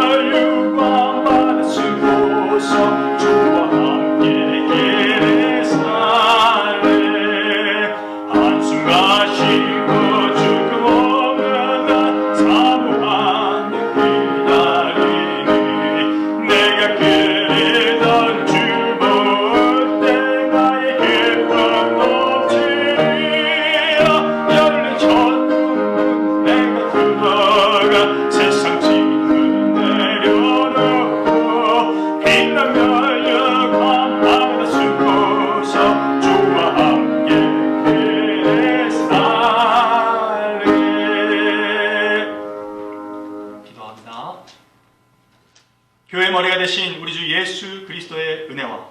교회 머리가 되신 우리 주 예수 그리스도의 은혜와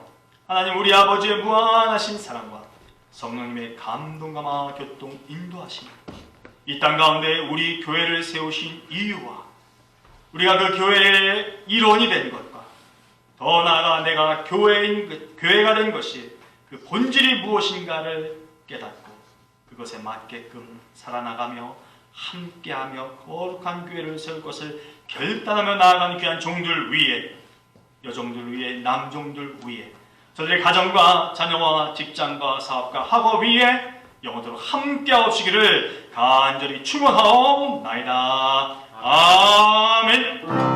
하나님 우리 아버지의 무한하신 사랑과 성령님의 감동감화 교통 인도하심, 이 땅 가운데 우리 교회를 세우신 이유와 우리가 그 교회의 일원이 된 것과 더 나아가 내가 교회가 된 것이 그 본질이 무엇인가를 깨닫고 그것에 맞게끔 살아나가며 함께하며 거룩한 교회를 세울 것을 결단하며 나아가는 귀한 종들 위에, 여종들 위에, 남종들 위에, 저들의 가정과 자녀와 직장과 사업과 학업 위에 영원토록 함께하옵시기를 간절히 축원하옵나이다. 아멘.